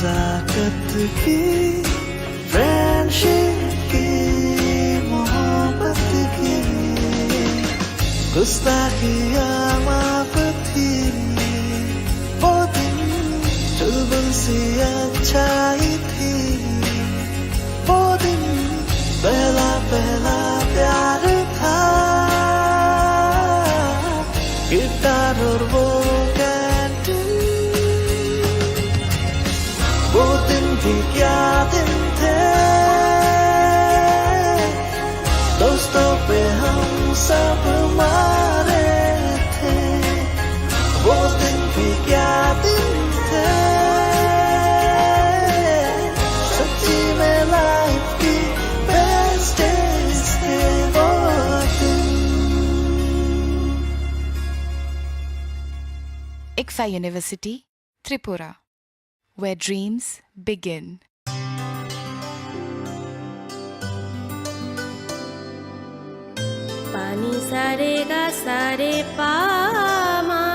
नजाकत की फ्रेंडशिप की मोहब्बत की गुस्ताखियाँ माफ थी वो दिन चुलबुल सी अच्छाई थी वो दिन पहला पहला प्यार था गिटार और वो वो दिन भी क्या दिन थे दोस्तों पे हम सब मारे थे वो दिन भी क्या दिन थे सच्ची में लाइफ की बेस्ट डेज थे वो दिन Ikfa University, Tripura, where dreams begin. पानी सारे गा सारे पामागा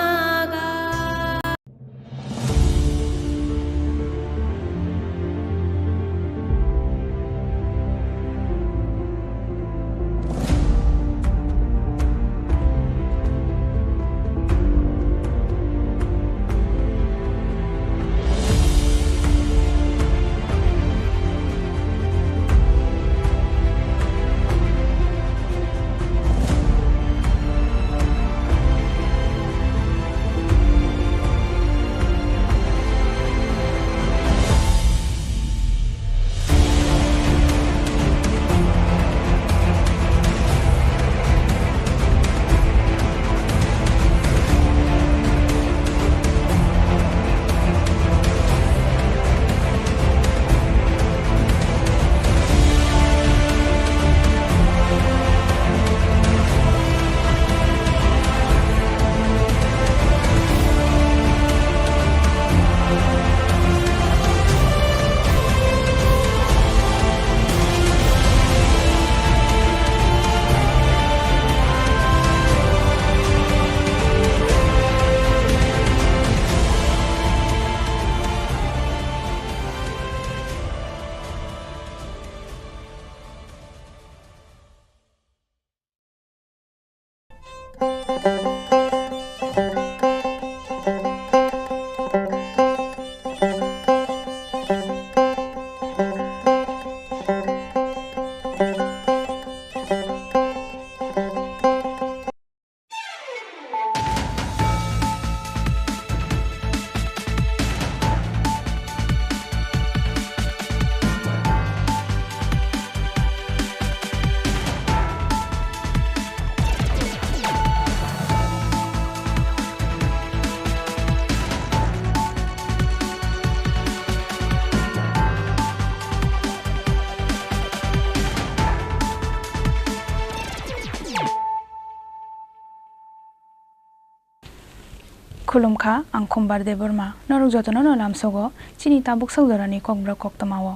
खुलुमखा आं खम्बार दे बोरमा नरक जतन न लामसोगो चिनि ताबुक सौदरानि kokborok koktamawo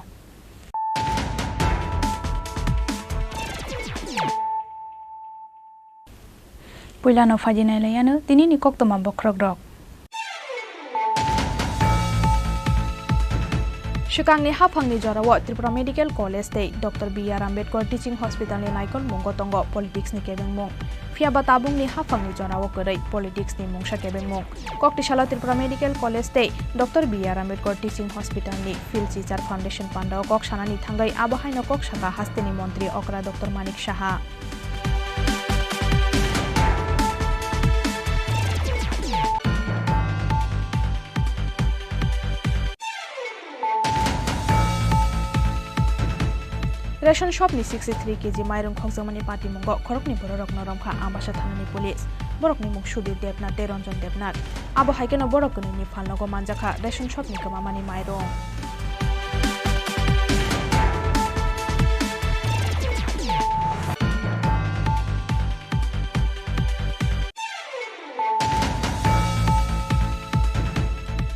पुइलानो फाजिनाय लायानो दिनैनि koktoma bokrok rok Shukangni hafangni jorao Tripura Medical College tei Dr. B.R. Ambedkar Teaching Hospital ni naikol mungo tongo politics ni kebeng mung Fiaba tabung ni hafangni jorao korei politics ni mungsa kebeng mung Koktishala Tripura Medical College tei Dr. B.R. Ambedkar Teaching Hospital ni Phil Teacher Foundation pandao kok sanani thangai abahaino kok saka hasteni montri okra Dr. Manik Saha Ration shop ni 63 kg mairung khongjamani party mungo khorokni borok noromkha ambasa thanani police borokni mung Sudir Debnath Teronjon Debnath abo haikeno borokni ni falnogo manjakha ration shop ni kamamani mairung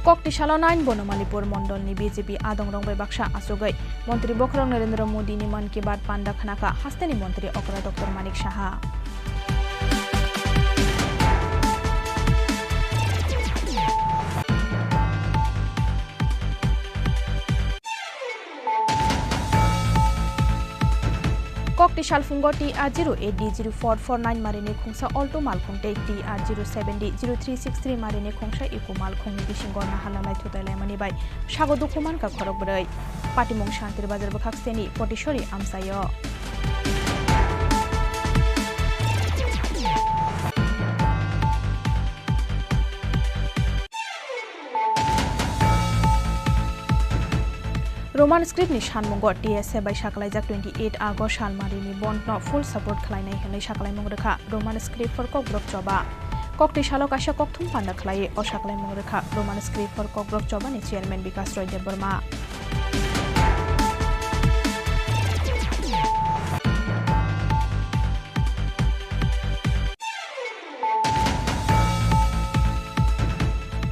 Koktishala 9 Bonomalipur Mondol ni BJP Adongrong bai Baksa Asogai Montri Bokrong Narendra Modi ni Man ki Baat Panda Khanaka Hasteni Montri Okra Dr. Manik Saha Kokti Shalfungo TR08D0449 Marine Kungsa Alto Malkung Take TR07D0363 Marine Kungsa Eco Malkung Bishingona Halalai Tutalai Manibai Shago Dukuman Ka Korobray Patimong Shantir Bazar Bakaksteni Potishori Amsayo Roman script ni Shanmongo TSA by Shakalajak 28 August Shalmari ni Bond no full support Kalainai Henai Shakalai Mongrekha Roman script for Kokborok Joba Kokti Shalok Asha Kokthum Panda Klai o Shakalai Mongrekha Roman script for Kokborok Joba ni Chairman Vikas Roy Burma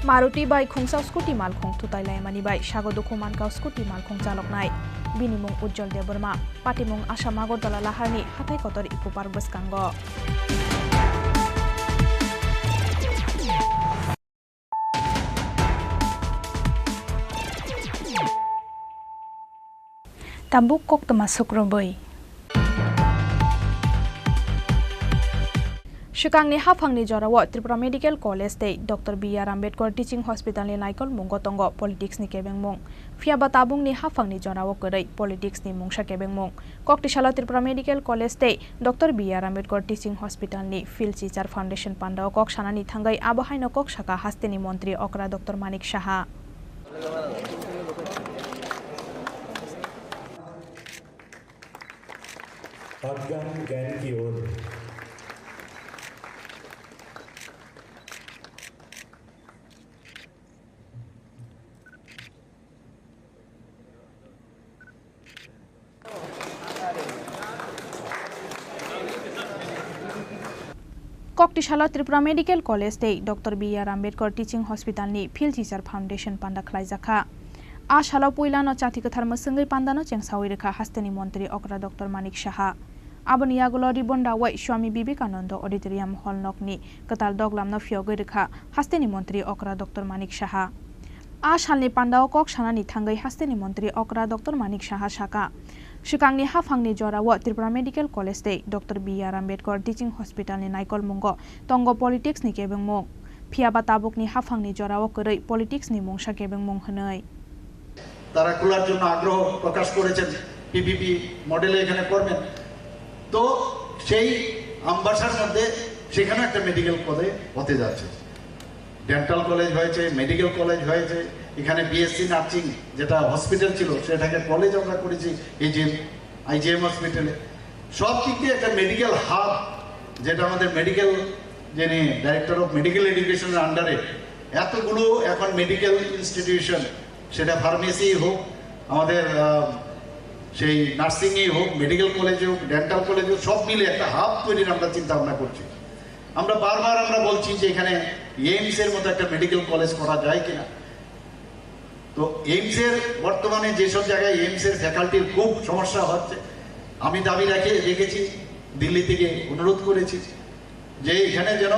Maruti by Khungsa Scooty Malkhung Tutailai Mani by Shago Dukuman Ka Scooty Malkhung Chaloknai Binimung Ujjol Deburma Patimung Ashamago Dala Laharni Hatai Kotor Ikupar Beskango Tambuk Kok Temasuk Roboy Shukangni Hafangni Jorawa Tripura Medical College Day Dr. B.R. Ambedkar Teaching Hospital ni Naikol Mungotongo Politics ni Kebengmong Fiaba Tabung ni Hafangni Jorawa Kurai Politics ni Mungsha Kebengmong Kokti Shala Tripura Medical College Day Dr. B.R. Ambedkar Teaching Hospital ni Phil Chichar Foundation Pandao Kok Shanani Thangai Abahaino Kok Shaka Hasteni Montri Okra Dr. Manik Shaha Afghan ज्ञान की ओर Kokti Shala Tripura Medical College Day Dr. B.R. Ambedkar Teaching Hospital ni Phil Chichar Foundation Panda Khlaijaka A Shala Puilano Chati Kathar Masangai Pandano Chengsawi Rekha Hasteni Montri Okra Dr. Manik Shaha Abon Yagulo Ribonda Wai Swami Vivekananda Auditorium Hall Nokni Katal Doglam no Fyogai Rekha Hasteni Montri Okra Dr. Manik Shaha A Shalni Pandao Kok Shanani Thangai Hasteni Montri Okra Dr. Manik Shaha Shaka Shukangni Hafangni Jorawa Tripura Medical College Day Dr. B.R. Ambedkar Teaching Hospital ni Naikol Mungo Tongo Politics ni Kebengmong Phiaba Tabuk ni Hafangni Jorawa Kurai Politics ni Mungsha Kebengmong Hanoi তারা খোলার জন্য আগ্রহ প্রকাশ করেছেন PPP মডেলে এখানে করবেন তো সেই আমবাসার মধ্যে সেখানে একটা মেডিকেল কলেজ হতে যাচ্ছে ডেন্টাল কলেজ হয়েছে মেডিকেল কলেজ হয়েছে এখানে বিএসসি নার্সিং যেটা হসপিটাল ছিল সেটাকে কলেজ আমরা করেছি আইজিএম হসপিটালে সব দিক দিয়ে একটা মেডিকেল হাব যেটা আমাদের মেডিকেল যিনি ডাইরেক্টর অফ মেডিকেল এডুকেশনের আন্ডারে এতগুলো এখন মেডিকেল ইনস্টিটিউশন সেটা ফার্মেসি হোক আমাদের সেই নার্সিংই হোক মেডিকেল কলেজে হোক ডেন্টাল কলেজে হোক সব মিলে একটা হাব তৈরির আমরা চিন্তা ভাবনা করছি আমরা বারবার আমরা বলছি যে এখানে এইমস এর মতো একটা মেডিকেল কলেজ করা যায় কিনা তো এইমস এর বর্তমানে যেসব জায়গায় এইমস এর ফ্যাকাল্টির খুব সমস্যা হচ্ছে আমি দাবি রেখেছি দিল্লি থেকে অনুরোধ করেছি যে এখানে যেন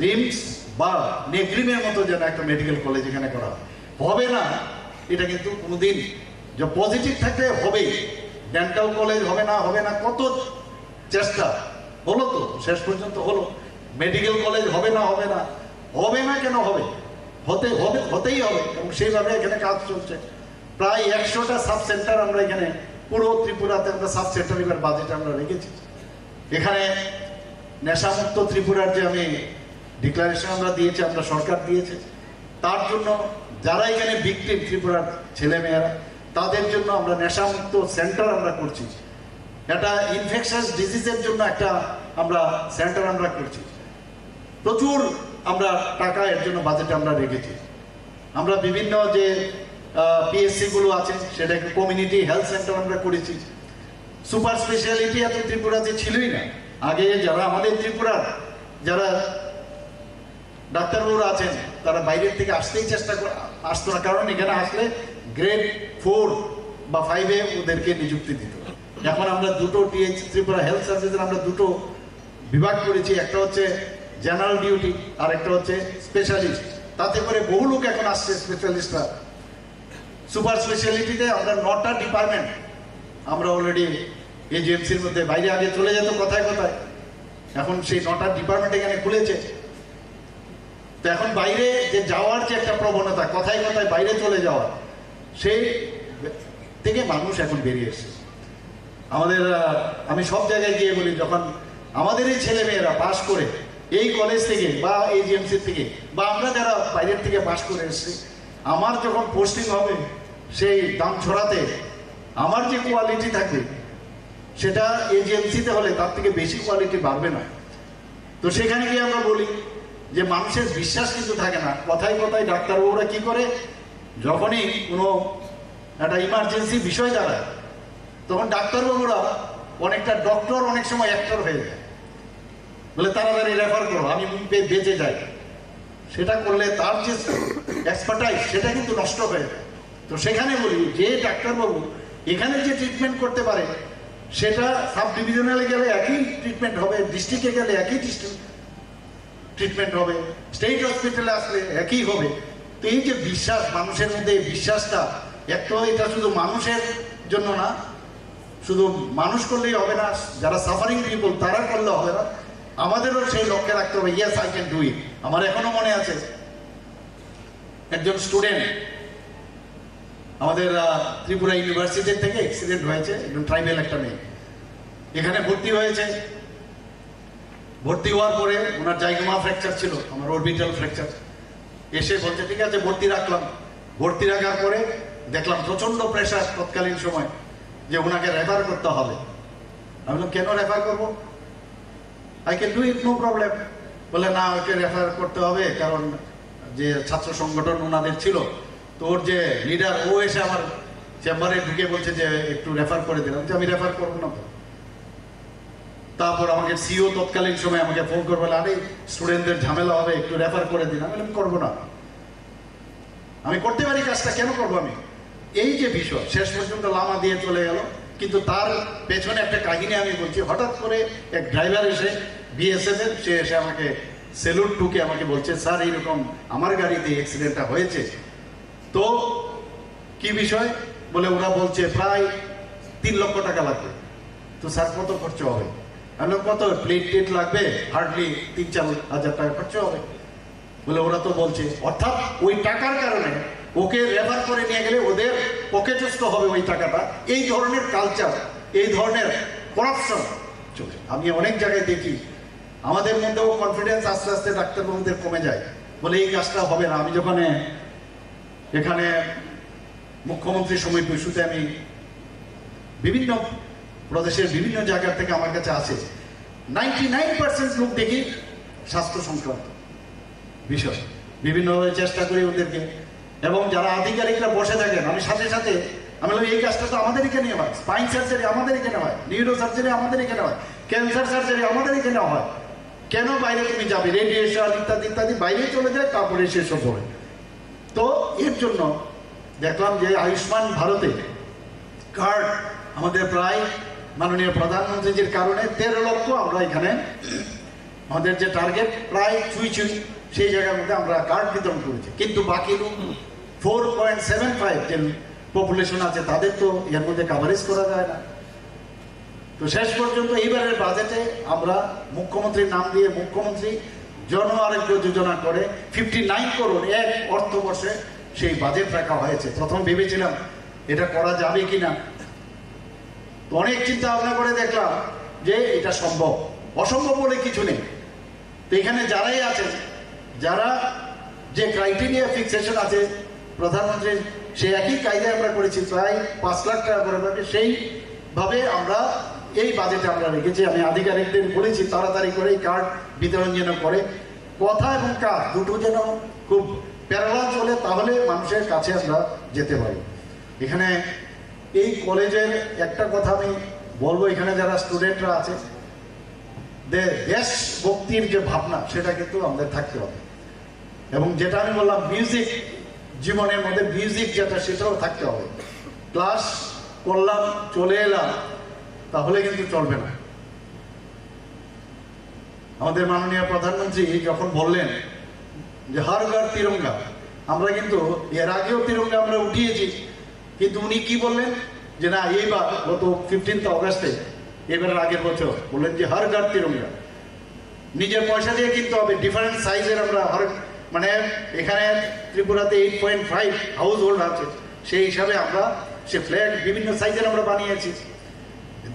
রিমস বা নেগ্রিমের মতো যেন একটা মেডিকেল কলেজ এখানে করা হবে না এটা কিন্তু কোনোদিন যে পজিটিভ থাকলে হবে ডেন্টাল কলেজ হবে না কত চেষ্টা হলো তো শেষ পর্যন্ত হলো মেডিকেল কলেজ হবে না কেন হবে হতেই হবে এবং সেইভাবে এখানে কাজ চলছে প্রায় 100টা সাব সেন্টার আমরা এখানে পুরো ত্রিপুরাতে আমরা সাব সেন্টার এবার বাজেট আমরা রেখেছি এখানে নেশামুক্ত ত্রিপুরার যে আমি ডিক্লারেশন আমরা দিয়েছি আমরা সরকার দিয়েছে তার জন্য যারা এখানে ভিকটিম ত্রিপুরার ছেলেমেয়েরা তাদের জন্য আমরা নেশামুক্ত সেন্টার আমরা করছি এটা ইনফেকশাস ডিজিজের জন্য একটা আমরা সেন্টার আমরা করছি প্রচুর আমরা টাকা এর জন্য বাজেটে আমরা রেখেছি আমরা বিভিন্ন যে পিএসসি গুলো আছে সেটাকে কমিউনিটি হেলথ সেন্টার আমরা করেছি সুপার স্পেশালিটি এত ত্রিপুরাতে ছিলই না আগে যারা আমাদের ত্রিপুরার যারা ডাক্তারবাবুরা আছেন তারা বাইরের থেকে আসতো না কারণ এখানে আসলে গ্রেড 4 বা 5 এ ওদেরকে নিযুক্তি দিত এখন আমরা দুটো ত্রিপুরা হেলথ সার্ভিসের আমরা দুটো বিভাগ করেছি একটা হচ্ছে জেনারেল ডিউটি আর একটা হচ্ছে স্পেশালিস্ট তাতে করে বহু লোক এখন আসছে স্পেশালিস্টরা সুপার স্পেশালিটিতে আমরা 9টা ডিপার্টমেন্ট আমরা অলরেডি এজিএমসির মধ্যে, বাইরে আগে চলে যেত কথায় কথায়, এখন সেই 9টা ডিপার্টমেন্ট এখানে খুলেছে। তো এখন বাইরে যে যাওয়ার যে একটা প্রবণতা, কথায় কথায় বাইরে চলে যাওয়া, সেই থেকে মানুষ এখন বেরিয়ে এসেছে। আমাদের আমি সব জায়গায় গিয়ে বলি, যখন আমাদের এই ছেলেমেয়েরা পাশ করে এই কলেজ থেকে বা এজিএমসি থেকে বা আমরা যারা বাইরের থেকে পাশ করে এসেছি, আমার যখন পোস্টিং হবে সেই দাম ছড়াতে আমার যে কোয়ালিটি থাকবে সেটা এজিএমসিতে হলে তার থেকে বেশি কোয়ালিটি বাড়বে না। তো সেখানে গিয়ে আমরা বলি যে মানুষের বিশ্বাস কিন্তু থাকে না। কথায় কথায় ডাক্তারবাবুরা কি করে, যখনই কোনো একটা ইমার্জেন্সি বিষয় দাঁড়ায় তখন ডাক্তারবাবুরা অনেকটা ডক্টর অনেক সময় অ্যাক্টর হয়ে যায়, বলে তাড়াতাড়ি রেফার করো, আমি বেঁচে যাই। সেটা করলে তার যে এক্সপার্টাইজ সেটা কিন্তু নষ্ট হয়ে যায়। তো সেখানে বলি যে ডাক্তারবাবু এখানে যে ট্রিটমেন্ট করতে পারে সেটা সাব ডিভিশনালে গেলে একই ট্রিটমেন্ট হবে, ডিস্ট্রিক্টে গেলে একই ট্রিটমেন্ট হবে, স্টেট হসপিটালে আসলে একই হবে। তো এই যে বিশ্বাস মানুষের মধ্যে, এই বিশ্বাসটা একটা, এটা শুধু মানুষের জন্য না, শুধু মানুষ করলেই হবে না, যারা সাফারিং পিপল তারা করলে হবে না, আমাদেরও সেই লক্ষ্যে রাখতে হবে, ইয়েস আই ক্যান ডু ইট। আমার এখনো মনে আছে একজন স্টুডেন্ট আমাদের ত্রিপুরা ইউনিভার্সিটি থেকে অ্যাক্সিডেন্ট হয়েছে, একজন ট্রাইবেল একটা মেয়ে এখানে ভর্তি হয়েছে। ভর্তি হওয়ার পরে ওনার জাইগোমা ফ্র্যাকচার ছিল, আমার অরবিটাল ফ্র্যাকচার। এসে বলছে ঠিক আছে ভর্তি রাখলাম। ভর্তি রাখার পরে দেখলাম প্রচন্ড প্রেশার তৎকালীন সময় যে ওনাকে রেফার করতে হবে। আমি বললাম কেন রেফার করবো, I can do it, no problem. বলে না, ওকে রেফার করতে হবে কারণ যে ছাত্র সংগঠন ওনাদের ছিল, তো ওর যে লিডার ও এসে আমার চেম্বারে ঢুকে বলছে যে একটু রেফার করে দিলাম, যে আমি রেফার করবো না। তো তারপর আমাকে সিও তৎকালীন সময় আমাকে ফোন করে বলে, আরে স্টুডেন্টদের ঝামেলা হবে, একটু রেফার করে দিন। আমি করবো না, আমি করতে পারি কাজটা, কেন করবো আমি। এই যে বিষয় শেষ পর্যন্ত লামা দিয়ে চলে গেল, কিন্তু তার পেছনে একটা কাহিনী আমি বলছি। হঠাৎ করে এক ড্রাইভার এসে বিএসএফ এর, সে এসে আমাকে সেলুট টুকে আমাকে বলছে, স্যার এইরকম আমার গাড়িতে অ্যাক্সিডেন্টটা হয়েছে, তো কি বিষয় বলে ওরা বলছে প্রায় 3 লক্ষ টাকা লাগবে। তো স্যার কত খরচ হবে? আমি কত প্লেট টেট লাগবে, হার্ডলি 3-4 হাজার টাকা খরচ হবে। বলে ওরা তো বলছে, অর্থাৎ ওই টাকার কারণে ওকে রেফার করে নিয়ে গেলে ওদের পকেটস্থ হবে ওই টাকাটা। এই ধরনের কালচার, এই ধরনের করাপশন চলছে। আমি অনেক জায়গায় দেখি আমাদের মধ্যেও কনফিডেন্স আস্তে আস্তে ডাক্তারবাবুদের কমে যায়, বলে এই কাজটা হবে না। আমি যখন এখানে মুখ্যমন্ত্রীর সময় ইস্যুতে আমি বিভিন্ন প্রদেশের বিভিন্ন জায়গা থেকে আমার কাছে আসে, 99% লোক দেখি স্বাস্থ্য সংক্রান্ত বিষয়। বিভিন্নভাবে চেষ্টা করি ওদেরকে, এবং যারা আধিকারিকরা বসে থাকেন আমি সাথে সাথে আমি বলি এই কাজটা তো আমাদের এখানে হয়, স্পাইন সার্জারি আমাদের এখানে হয়, নিউরো সার্জারি আমাদের এখানে হয়, ক্যান্সার সার্জারি আমাদের এখানে হয়, কেন বাইরে তুমি যাবে? রেডিয়েশন ইত্যাদি ইত্যাদি বাইরে চলে যায়, তারপরে সেসব হবে। তো এর জন্য দেখলাম যে আয়ুষ্মান ভারতে কার্ড আমাদের প্রায় মাননীয় প্রধানমন্ত্রীজির কারণে 13 লক্ষ আমরা এখানে আমাদের যে টার্গেট প্রায় ছুঁই সেই জায়গার মধ্যে আমরা কার্ড বিতরণ করেছি। কিন্তু বাকি 4.75 যে পপুলেশন আছে তাদের তো এর মধ্যে কাভারেজ করা যায় না। তো শেষ পর্যন্ত এইবারের বাজেটে আমরা মুখ্যমন্ত্রীর নাম দিয়ে মুখ্যমন্ত্রী জন আরোগ্য যোজনা করে 59 করোড় এক অর্থবর্ষে সেই বাজেট রাখা হয়েছে। প্রথম ভেবেছিলাম এটা করা যাবে কিনা, তো অনেক চিন্তা ভাবনা করে দেখলাম যে এটা সম্ভব, অসম্ভব বলে কিছু নেই। তো এখানে যারাই আছেন, যারা যে ক্রাইটেরিয়া ফিক্সেশন আছে প্রধানমন্ত্রীর, সেই একই কায়দায় আমরা করেছি, প্রায় 5 লাখ টাকা করে পাবে, সেইভাবে আমরা এই বাজেটে আমরা রেখেছি। আমি আধিকারিকদের বলেছি তাড়াতাড়ি করে এই কার্ড বিতরণ যেন করে, কথা এবং কাজ দুটো যেন খুব প্যারালাল চলে, তাহলে মানুষের কাছে আমরা যেতে পারি। এখানে এই কলেজের একটা কথা আমি বলবো, এখানে যারা স্টুডেন্টরা আছে, দেশভক্তির যে ভাবনা সেটা কিন্তু আমাদের থাকতে হবে, এবং যেটা আমি বললাম মিউজিক, জীবনের মধ্যে মিউজিক যেটা সেটাও থাকতে হবে। ক্লাস করলাম চলে এলাম তাহলে কিন্তু চলবে না। আমাদের মাননীয় প্রধানমন্ত্রী যখন বললেন যে হর ঘর তিরঙ্গা, আমরা কিন্তু এর আগেও তিরঙ্গা আমরা উঠিয়েছি, কিন্তু উনি কি বললেন যে না এইবার গত 15 অগাস্টে এবার আগের বছর বললেন যে হর ঘর তিরঙ্গা, নিজের পয়সা দিয়ে কিনতে হবে। ডিফারেন্ট সাইজের আমরা মানে এখানে ত্রিপুরাতে 8.5 হাউস হোল্ড আছে, সেই হিসাবে আমরা সে ফ্ল্যাগ বিভিন্ন সাইজের আমরা বানিয়েছি।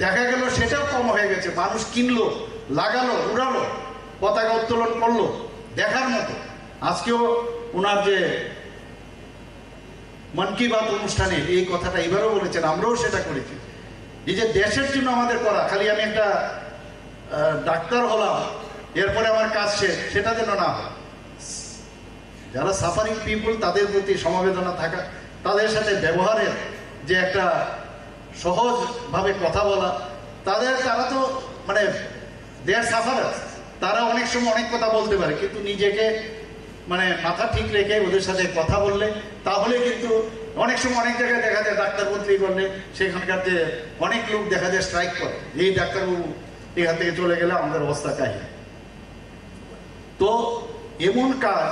দেখা গেল সেটাও কম হয়ে গেছে, মানুষ কিনলো, লাগালো, উড়ালো, পতাকা উত্তোলন করলো, দেখার মতো। আজকেও ওনার যে মন কি বাত অনুষ্ঠানে এই কথাটা এবারও বলেছেন, আমরাও সেটা করেছি। নিজের দেশের জন্য আমাদের করা, খালি আমি একটা ডাক্তার হলাম এরপরে আমার কাজ শেষ, সেটা যেন না হয়। যারা সাফারিং পিপুল তাদের প্রতি সমবেদনা থাকা, তাদের সাথে ব্যবহারের যে একটা সহজভাবে কথা বলা, তারা তো মানে দেয়ার সাফারার্স, তারা অনেক সময় অনেক কথা বলতে পারে, কিন্তু নিজেকে মানে মাথা ঠিক রেখে ওদের সাথে কথা বললে, তাহলে কিন্তু অনেক সময় অনেক জায়গায় দেখা যায় ডাক্তার মন্ত্রী করলে সেখানকার যে অনেক লোক দেখা যায় স্ট্রাইক করে, এই ডাক্তারবাবু এখান থেকে চলে গেলে আমাদের অবস্থা কাহিনী। তো এমন কাজ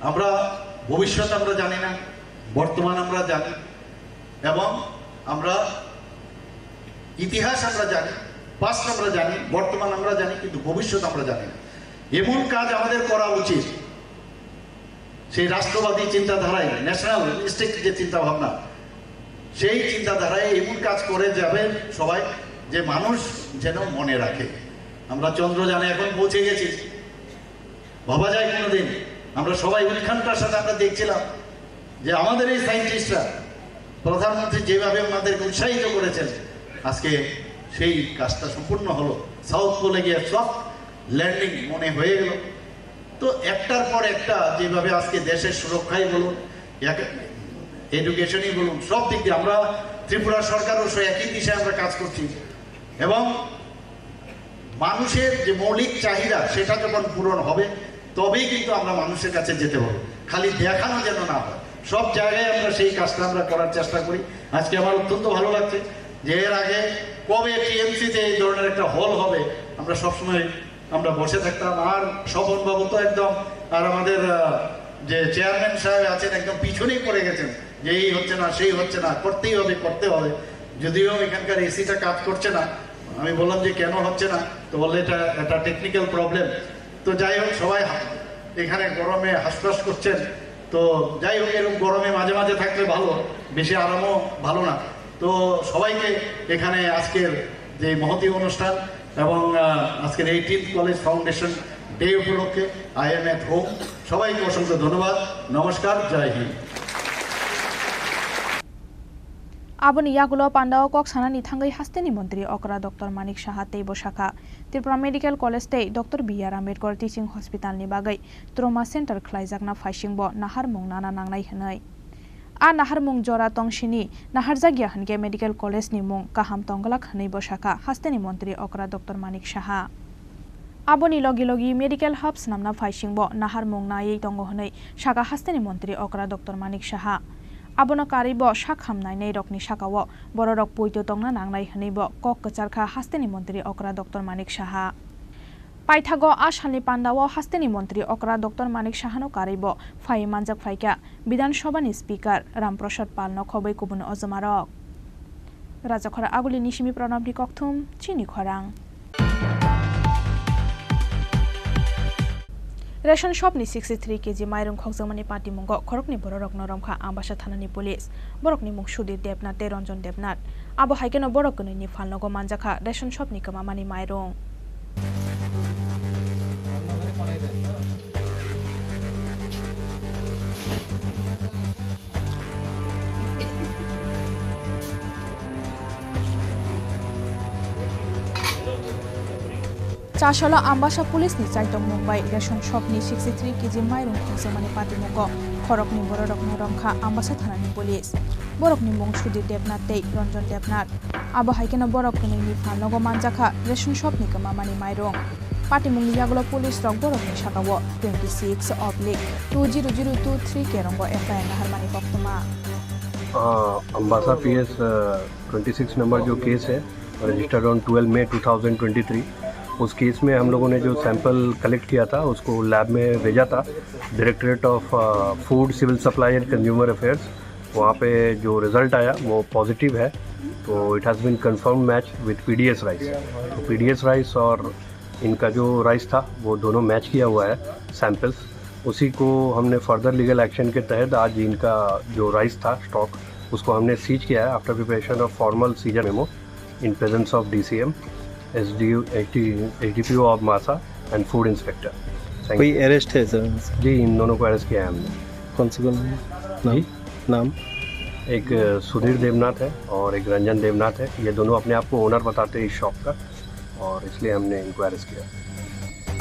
আমরা ভবিষ্যৎ আমরা জানি না, বর্তমান আমরা জানি, এবং আমরা ইতিহাস আমরা জানি, পাস্ট আমরা জানি, বর্তমান আমরা জানি, কিন্তু ভবিষ্যৎ আমরা জানি না। এমন কাজ আমাদের করা উচিত, সেই রাষ্ট্রবাদী চিন্তাধারায়, ন্যাশনালিস্টিক যে চিন্তা ভাবনা, সেই চিন্তাধারায় এমন কাজ করে যাবেন সবাই যে মানুষ যেন মনে রাখে। আমরা চন্দ্রযানে এখন পৌঁছে গেছি, ভাবা যায় কোনোদিন? আমরা সবাই উৎকণ্ঠার সাথে আমরা দেখছিলাম যে আমাদের এই সায়েন্টিস্টরা, প্রধানমন্ত্রী যেভাবে আমাদেরকে উৎসাহিত করেছেন, আজকে সেই কাজটা সম্পূর্ণ হলো। সাউথ পোলে গিয়ে সফট ল্যান্ডিং মনে হয়ে গেল। তো একটার পর একটা যেভাবে আজকে দেশের সুরক্ষাই বলুন, এডুকেশনই বলুন, সব দিক দিয়ে আমরা ত্রিপুরা সরকারও একই দিশায় আমরা কাজ করছি। এবং মানুষের যে মৌলিক চাহিদা সেটা যখন পূরণ হবে তবেই কিন্তু আমরা মানুষের কাছে যেতে পারবো, খালি দেখানো যেন না হয়। সব জায়গায় আমরা সেই কাজটা আমরা করার চেষ্টা করি। আজকে আমার অত্যন্ত ভালো লাগছে যে এর আগে কবে টিএমসিতে এই ধরনের একটা হল হবে আমরা সবসময় আমরা বসে থাকতাম। আর স্বপন বাবু তো একদম, আর আমাদের যে চেয়ারম্যান সাহেব আছেন একদম পিছনেই পড়ে গেছেন যে এই হচ্ছে না, সেই হচ্ছে না, করতেই হবে, করতে হবে। যদিও এখানকার এসিটা কাজ করছে না, আমি বললাম যে কেন হচ্ছে না, তো বললে এটা একটা টেকনিক্যাল প্রবলেম। তো যাই হোক, সবাই এখানে গরমে হাসপাস করছেন। তো যাই হোক, এরকম গরমে মাঝে মাঝে থাকলে ভালো, বেশি আরামও ভালো না। তো সবাইকে এখানে আজকের যে মহতী অনুষ্ঠান এবং আজকের 18th কলেজ ফাউন্ডেশন ডে উপলক্ষে আই এম এট হোম, সবাইকে অসংখ্য ধন্যবাদ। নমস্কার, জয় Hind. Aboni yagulo pandao kok sanani thangai hasteni mantri okra Dr. Manik Saha teibo shakha Tripura Medical College tei Dr. B.R. Ambedkar Teaching Hospital ni bagai trauma center khlaijakna phaisingbo naharmung nana nangnai hwnai a naharmung jora tongsini naharjagya hwnke Medical College ni mung kaham tonglak hwnai bo shakha hasteni mantri okra Dr. Manik Saha Aboni logi medical hubs namna phaisingbo naharmung nai tongo hwnai shaka hasteni mantri okra Dr. Manik Saha Abono karibo shak hamnai nei rokni shakao bororok poito tongna nangnai hnibo kok kacharkha hasteni mantri okra Dr. Manik Saha Paithago ashalni pandao hasteni mantri okra Dr. Manik Saha no karibo phai manjak phaika Bidhan Sabha ni speaker Ramprasad Pal no khobai kubun ojomarok Rajakhora aguli nishimi pranabni kokthum Chini Khorang Ration shop ni 63 kg mairung khokjamani party mungo khorokni borok noromkha ambasa thanani police borokni mung Sudir Debnath te Ranjan Debnath abo haikeno borok ni falnogo manjakha ration shop ni kamamani mairung Chashala ambasa police ni chaitong Mumbai ration shop ni 63 kg mairung khokjamani party mungo khorokni borok noromkha ambasa thanani police borokni mung Sudir Debnath te Ranjan Debnath abo haikeno borok ni falnogo manjakha ration shop ni kamamani mairung party mung yagulo police rok borok ni sakao 26/2002 kerongo FIR naharmani koktuma Ambassa PS 26 number जो case है registered on 12 मई 2023 उस case में हम लोगों ने जो sample collect किया था उसको लैब में भेजा था directorate of food civil supply and consumer affairs वहाँ पे जो रिज़ल्ट आया वो पॉजिटिव है तो it has been confirm match with PDS rice. तो पीडीएस राइस और इनका जो राइस था वो दोनों मैच किया हुआ है सैम्पल्स। उसी को हमने फर्दर लीगल एक्शन के तहत आज इनका जो राइस था स्टॉक उसको हमने सीज किया है after preparation of formal seizure memo in presence of DCM, SDPO of Masa and food inspector. कोई अरेस्ट है सर? जी, इन दोनों को अरेस्ट किया है हमने। कौन सी नाम? नाम एक सुधीर देवनाथ है और एक रंजन देवनाथ है। ये दोनों अपने आप को ओनर बताते हैं इस शॉप का, और इसलिए हमने इनको अरेस्ट किया।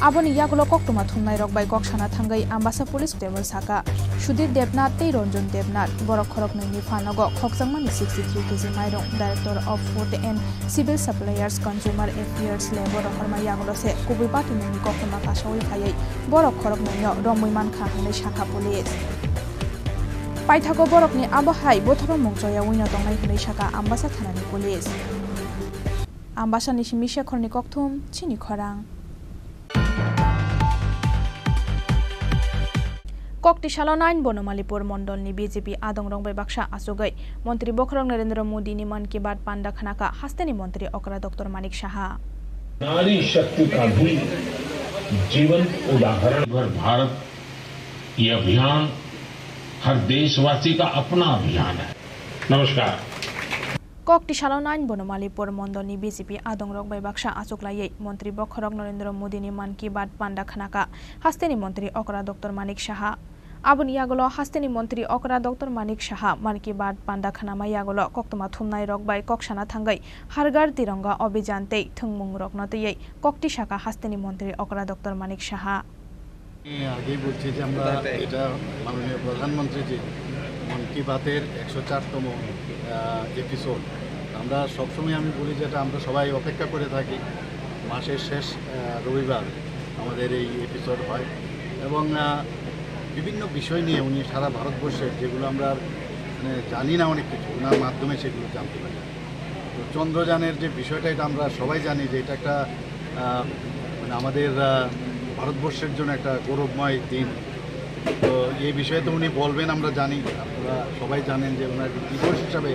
Aboni yagulo koktuma thumnai rok bai koksana thangai ambasa police table saka Sudhir Devnath tei Ranjan Devnath borok khorok nai phanago khokjangmani 63 kg mairong Director of Food and Civil Suppliers Consumer Affairs Labor Horma yagulo se kubi pati nai koktuma pasoi phayai borok khorok nai romui mankha hanai saka police Paithago borok ni abahai bothoro mungjoya wina tongnai hanai saka ambasa thanani police Ambasa ni simisha khorni kokthum Chini Khorang Kokti Shalonain Bonomalipur Mondol ni BJP Adongrong bai Baksha Asugai Montri Bokrong Narendra Modi ni Man ki Baat Panda Khanaka Hasteni Montri Okra Dr. Manik Shaha नारी शक्ति का भी जीवन उदाहरण भर भारत ये अभियान हर देशवासी का अपना अभियान है। नमस्कार। Kokti Shalonain Bonomalipur Mondol ni BJP Adongrong bai Baksha Asuklai Montri Bokrong Narendra Modi ni Man ki Baat Panda Khanaka Hasteni Montri Okra Dr. Manik Shaha Aboni yagulo hasteni montri okra Dr. Manik Shaha Man ki Baat Panda Khanama yagulo koktuma thumnai rok bai koksana thangai hargar tiranga abhijan tei thungmung rok natei kokti shaka hasteni montri okra Dr. Manik Shaha আগেই বলছি যে আমরা এটা মাননীয় প্রধানমন্ত্রীজি মন কি বাতের 104তম episode আমরা সবসময় আমি বলি যেটা আমরা সবাই অপেক্ষা করে থাকি মাসের শেষ রবিবার আমাদের এই এপিসোড হয় এবং বিভিন্ন বিষয় নিয়ে উনি সারা ভারতবর্ষের যেগুলো আমরা মানে জানি না অনেক কিছু ওনার মাধ্যমে সেগুলো জানতে পারি। তো চন্দ্রযানের যে বিষয়টা এটা আমরা সবাই জানি যে এটা একটা মানে আমাদের ভারতবর্ষের জন্য একটা গৌরবময় দিন। তো এই বিষয়ে তো উনি বলবেন আমরা জানি, আপনারা সবাই জানেন যে ওনার দিবস হিসাবে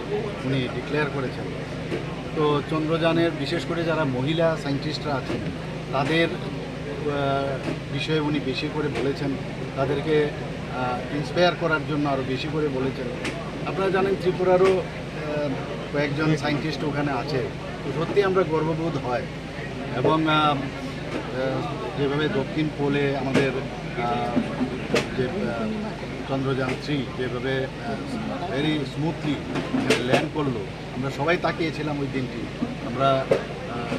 উনি ডিক্লেয়ার করেছেন। তো চন্দ্রযানের বিশেষ করে যারা মহিলা সায়েন্টিস্টরা আছেন তাদের বিষয়ে উনি বেশি করে বলেছেন, তাদেরকে ইন্সপায়ার করার জন্য আরও বেশি করে বলেছেন। আপনারা জানেন ত্রিপুরারও কয়েকজন সায়েন্টিস্ট ওখানে আছে, তো সত্যি আমরা গর্ববোধ হয়। এবং যেভাবে দক্ষিণ পোলে আমাদের যে চন্দ্রযান 3 যেভাবে ভেরি স্মুথলি ল্যান্ড করলো, আমরা সবাই তাকিয়েছিলাম ওই দিনটি। আমরা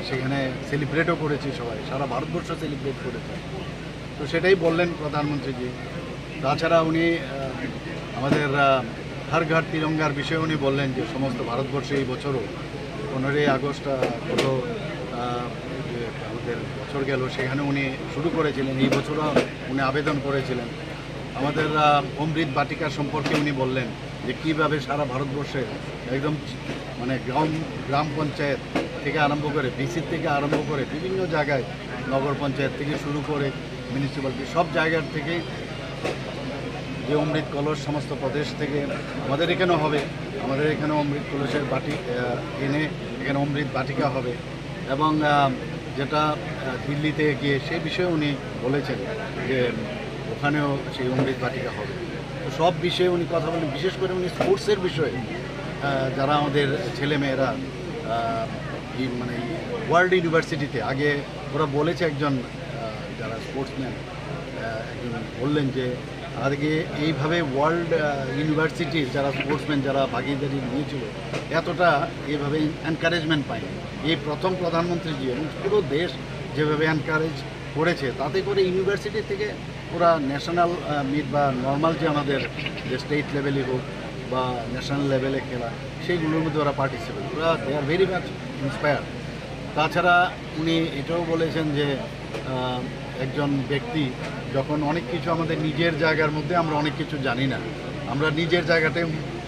সেখানে সেলিব্রেটও করেছি, সবাই সারা ভারতবর্ষ সেলিব্রেট করেছে। তো সেটাই বললেন প্রধানমন্ত্রীজি। তাছাড়া উনি আমাদের হর ঘর তিরঙ্গার বিষয়ে উনি বললেন যে সমস্ত ভারতবর্ষে এই বছরও 15ই আগস্ট কত যে আমাদের বছর গেল সেখানে উনি শুরু করেছিলেন, এই বছরও উনি আবেদন করেছিলেন। আমাদের অমৃত বাটিকা সম্পর্কে উনি বললেন যে কীভাবে সারা ভারতবর্ষে একদম মানে গ্রাম পঞ্চায়েত থেকে আরম্ভ করে বিসির থেকে আরম্ভ করে বিভিন্ন জায়গায় নগর পঞ্চায়েত থেকে শুরু করে মিউনিসিপ্যালিটি সব জায়গার থেকে যে অমৃত কলস সমস্ত প্রদেশ থেকে আমাদের এখানেও হবে, আমাদের এখানে অমৃত কলসের বাটি এনে এখানে অমৃত বাটিকা হবে। এবং যেটা দিল্লিতে গিয়ে সেই বিষয়ে উনি বলেছেন যে ওখানেও সেই অমৃত বাটিকা হবে। তো সব বিষয়ে উনি কথা বলেন, বিশেষ করে উনি স্পোর্টসের বিষয়ে যারা আমাদের ছেলেমেয়েরা মানে ওয়ার্ল্ড ইউনিভার্সিটিতে আগে ওরা বলেছে একজন যারা স্পোর্টসম্যান একজন বললেন যে আজকে এইভাবে ওয়ার্ল্ড ইউনিভার্সিটির যারা স্পোর্টসম্যান যারা ভাগিদারি নিয়েছিল এতটা এইভাবে এনকারেজমেন্ট পায়নি। এই প্রথম প্রধানমন্ত্রীজি এবং পুরো দেশ যেভাবে এনকারেজ করেছে তাতে করে ইউনিভার্সিটি থেকে ওরা ন্যাশনাল মিট বা নর্মাল যে আমাদের যে স্টেট লেভেলই হোক বা ন্যাশনাল লেভেলে খেলা সেইগুলোর মধ্যে ওরা পার্টিসিপেট, ওরা দে আর ভেরি মাচ ইন্সপায়ার। তাছাড়া উনি এটাও বলেছেন যে একজন ব্যক্তি যখন অনেক কিছু আমাদের নিজের জায়গার মধ্যে আমরা অনেক কিছু জানি না, আমরা নিজের জায়গাতে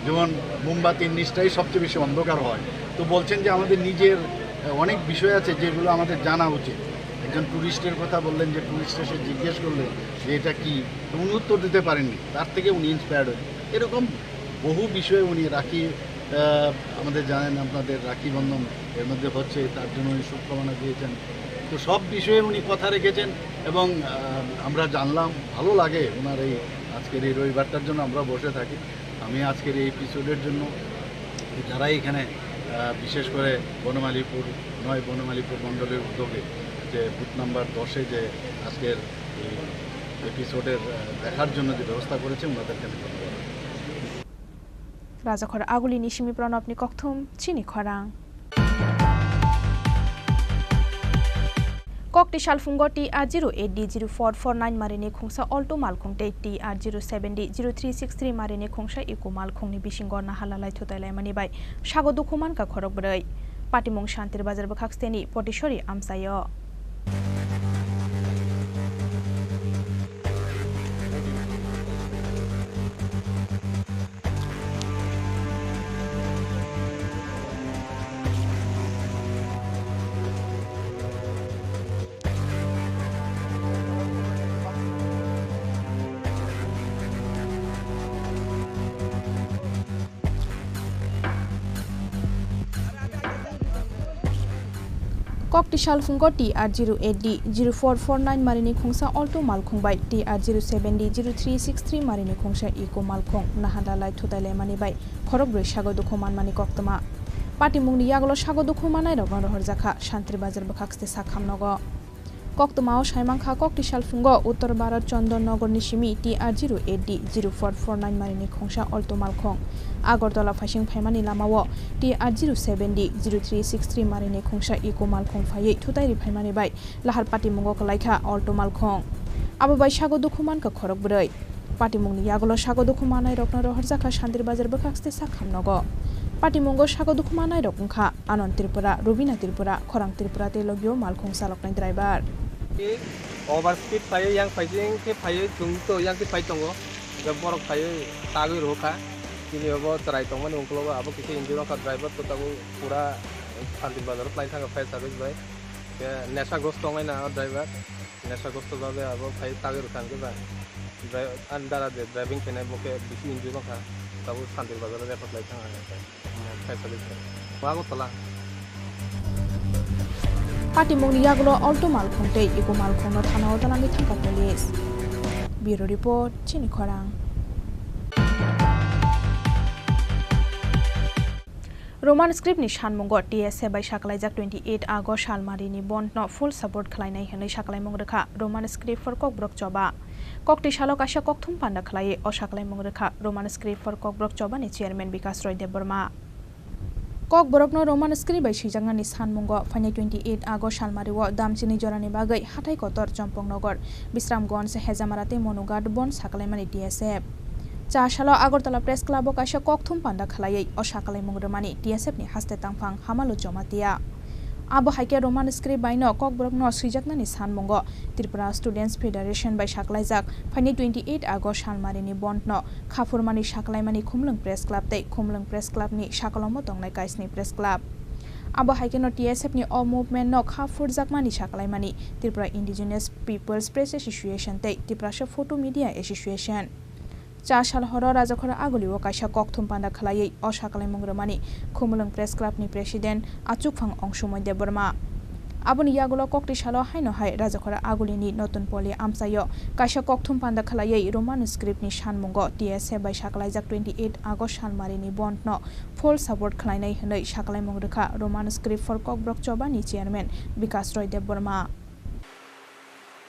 যেমন মোমবাতির নিচটাই সবচেয়ে বেশি অন্ধকার হয়, তো বলছেন যে আমাদের নিজের অনেক বিষয় আছে যেগুলো আমাদের জানা উচিত। একজন ট্যুরিস্টের কথা বললেন যে ট্যুরিস্ট এসে জিজ্ঞেস করলেন যে এটা কী, তো উনি উত্তর দিতে পারেননি, তার থেকে উনি ইন্সপায়ার্ড হন। এরকম বহু বিষয়ে উনি রাখি আমাদের জানেন আপনাদের রাখি বন্ধন এর মধ্যে হচ্ছে, তার জন্য উনি শুভকামনা দিয়েছেন। তো সব বিষয়ে উনি কথা রেখেছেন এবং আমরা জানলাম, ভালো লাগে ওনার এই আজকের এই রবিবারটার জন্য আমরা বসে থাকি। আমি আজকের এই এপিসোডের জন্য যারা এখানে বিশেষ করে বনমালীপুর মণ্ডলের উদ্যোগে যে বুথ নাম্বার 10-এ যে আজকের এই এপিসোডের দেখার জন্য যে ব্যবস্থা করেছে ওনাদেরকে আমি ধন্যবাদ। রাজাখর আগুলি নিশিমি প্রণবনি ককথুম চিনি খরাং Kokti Shalfungo TR08D0449 Marine Khungsa Alto Malkhung TR07D0363 Marine Khungsa Iko Malkhungni Bishingo Nahalalai Thutalai Manibai Shago Dukuman Ka Khorok Brai Patimong Shantir Bazar Bakhaksteni Potishori Amsayo Kokti Shalfungo TR08D0449 Marine Khungsa Alto Malkhung by TR07D0363 Marine Khungsa Iko Malkhung Nahadalai Thutalai Manibai Khorok Brai Shago Dukhuman Mani Koktama Patimungni Yagolo Shago Dukhumanai Rogon Horjaka Shantri Bazar Bakhakste Sakhamnogo Koktomao Shaimangkha Kokti Shalfungo Uttar Bharat Chandonnogor Nishimi TR08D0449 Marine Khungsa Alto Malkhung Agartala Phashing Phaimani Lamawo TR07D0363 Marine Khungsa Iko Malkhung Phaye Thutairi Phaimani Bai Lahar Patimungo Kalaikha Alto Malkhung Abo Bai Shago Dukhuman Ka Khorok Brai Patimungni Yagolo Shago Dukhumanai Rokno Rohorjaka Shantri Bazar Bakhakste Sakhamnogo Patimungo Shago Dukhumanai Rokungkha Anon Tripura Rubina Tripura Khorang Tripura te logio Malkhung Saloknai driver over speed five yang fighting के five तुम तो yang के fight तंगो जब बोरक five तागु रोका किनी अब तराई तंगो ने उनको अब किसी इंजन का ड्राइवर तो तब पूरा शांति बाजार फ्लाइट का फाइव सर्विस भाई नेशा गोस्ट तंगो ना ड्राइवर नेशा गोस्ट तो जावे अब फाइव तागु रोका के बाद अंदर ड्राइविंग के ने बोके किसी इंजन का तब शांति बाजार में फ्लाइट का फाइव सर्विस वहाँ को तला Patimungni Yagolo Alto Malkhung te Iko Malkhung no Thana Odalangi Thangka Police Bureau Report Chini Khorang Roman script ni Shanmungo TSA by Shakalajak 28 August Shalmari ni bond no full support khlainai hanai Shakalai Mongrekha Roman script for Kokborok Choba Kokti Shalok Asha Kokthum Panda Khlai o Shakalai Mongrekha Roman script for Kokborok Choba ni chairman Bikas Roy Deborma Kokborok no Roman script by Shijanga ni Shanmungo Fani 28 August Shalmari wo Damchini Jorani Bagai Hatai Kotor Chompong Nogor Bisramgonj Hezamarate Monogad Bon Shakalai Mani TSF Chashalo Agartala Press Club Kasha Kokthum Panda Khlai o Shakalai Mongramani TSF ni Haste Tangphang Hamalu Jomatia Abo Haike Roman script by no Kokborok no Srijakna ni Sanmungo Tripura Students Federation by Shaklaijak Fani 28 August Shalmari ni bond no Khafurmani Shaklai Mani Khumlung Press Club te Khumlung Press Club ni Shakalomo Tongnai Kaisni Press Club Abo Haike no TSF ni all movement no Khafur Jakmani Shaklai Mani Tripura Indigenous Peoples Press Association te Tripura Photo Media Association Chashal Horo Rajakhora Aguli wo Kaisha Kokthum Panda Khlai o Shakalai Mongramani Khumlung Press Club ni President Achukphang Ongsumoi Deborma Aboni Yagulo Kokti Shalo Haino Hai Rajakhora Aguli ni Notun Poli Amsayo Kaisha Kokthum Panda Khlai Roman script ni Shanmungo TSA by Shakalajak 28 August Shalmari ni bond no full support khlainai hanai Shakalai Mongrekha Roman script for Kokborok Choba ni chairman Bikas Roy Deborma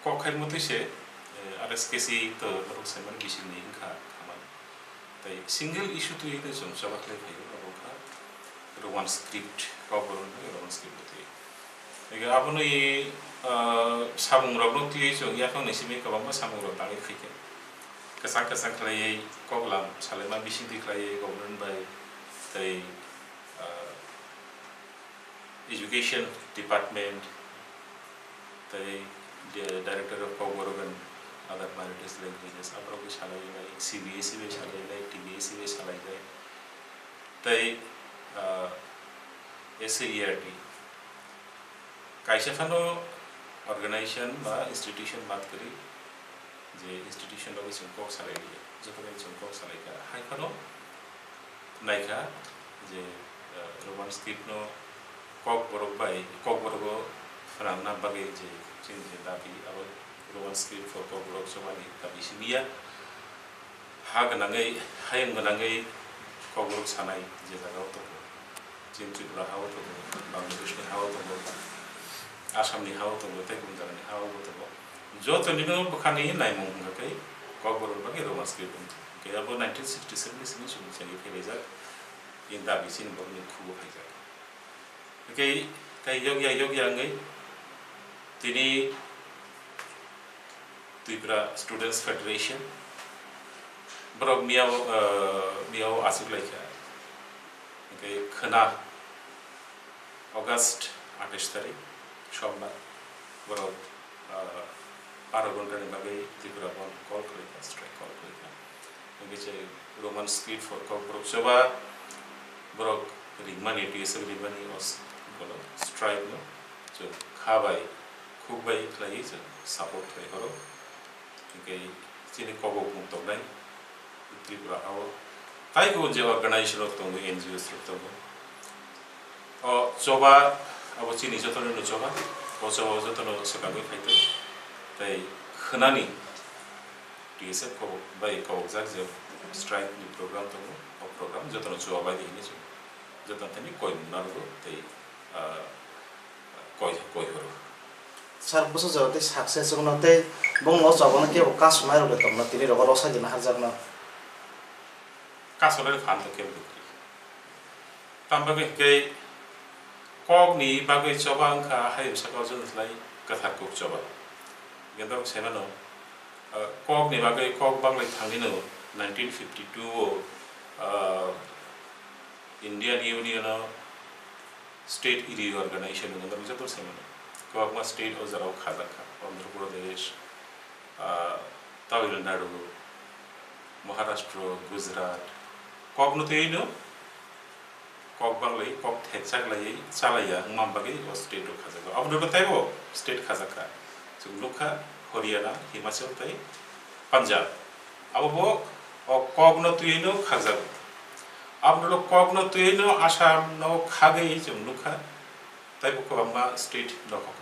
Kokher Mutise RSKC to Roseman Gishini single issue to it is on Shabakle Roman script, Roman script. Abuni Sabung Roboti, so Yakon is make a Samu Rotari Fike. Kasaka Saklay, Koglam, Salema Bishiti Clay, governed by the Education Department, the Director of Kokborok and other minorities languages, Abroki Shalai, CBSC Shalai, TBSC Shalai, the SAERT. Kaishafano organization বা institution বাদ করি যে institution লগে সংকোক সালাই দিয়ে যখন সংকোক সালাইকা হাইফানো নাইকা je Roman script no Kokborok bai Kokborok Frangna bagai je chin je dabi abo Roman script for Kokborok sobani dabi sibia ha ganangai hayang ganangai Kokborok sanai je dagao to chin Tripura hawa to Bangladesh ni hawa to Assam ni hawa to Tekundar ni hawa to joto ni no bukhani nai mong kai Kokborok bagai Roman script ke abo 1967 ni sini sum chani pheleja in dabi sin bor ni khu phaija okay kai yogya ngai tini Tripura Students Federation borok miao asuk laika okay khana August 28 tarik sombar borok 12 ঘন্টা ni bagai Tripura bon call korika strike call korika okay Roman script for Kokborok soba borok ringmani TSM ringmani os bolo strike no so khabai khukbai khlai so support khai horo okay chini Kokborok mung tongnai Tripura hawo tai ko je organization of tong NGOs tong o soba abo chini jotono no soba o soba jotono sokangi khaite tai khnani TSM ko bai ko jak je strike ni program tong o program jotono soba bai ni so jotono tani koi narugo tai koi horo sar buso jawte success ngate bong lo jabona ke ka sumai ro tomna tini ro rosa dina hajarna kasore khan to kem dukri tambage ke kok ni bagai coba angka hai sakau jon lai kathar kok coba gendor semano kok ni bagai kok banglai thangni no 1952 Indian Union State Iri Organization gendor jator semano kok ma state o jarau khadaka Andhra Pradesh Tamil Nadu Maharashtra Gujarat kok no teino kok banglai kok theksak lai chalaya mambagi o state o khajaka abdo to taibo state khajaka chungluka Haryana Himachal tai Punjab abo o kok no teino khajak abdo kok no teino Assam no khagai chungluka taibo ko amma state no kok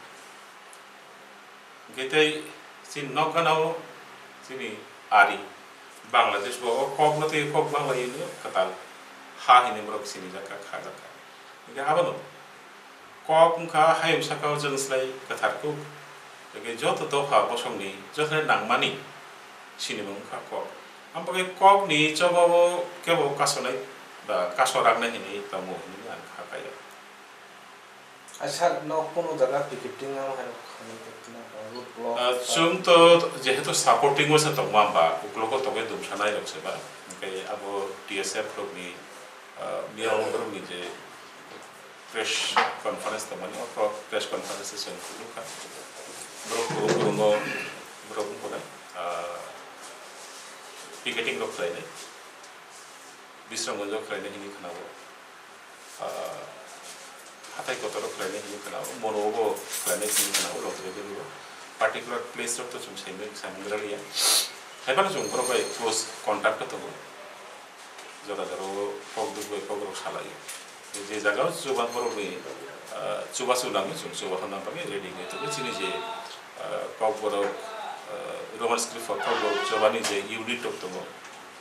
getai sin nokanao sini ari Bangladesh bo kok no te kok banglai no katal ha hine borok sini jaka khajaka ge abano kok ka hayem sakao jengslai katharku ge joto doha bosongni joto nangmani sini mong kha kok ampage kok ni chobabo kebo kasonai ba kasoragna hini tamo hini an khakaya আচ্ছা ন কোন জায়গা ticketing নাম হয় chung to jehetu supporting was to mamba ukloko to ge dumsanai rokse ba kai abo TSF log ni miao bro ni je press conference to mani or press conference session luka bro ko na ticketing log khai nei bisram gonjo khai nei ni khana bo hatai kotoro khai nei ni khana bo monobo khai nei ni khana bo log ge particular place of to chum samgralia hai bana chum pro bai close contact to jora jaro kok du bai kok ro salai je jaga chuba pro ni chuba sulang chum chuba hona pagi ready ge to chini je Kokborok Roman script for Kokborok chobani je unit of to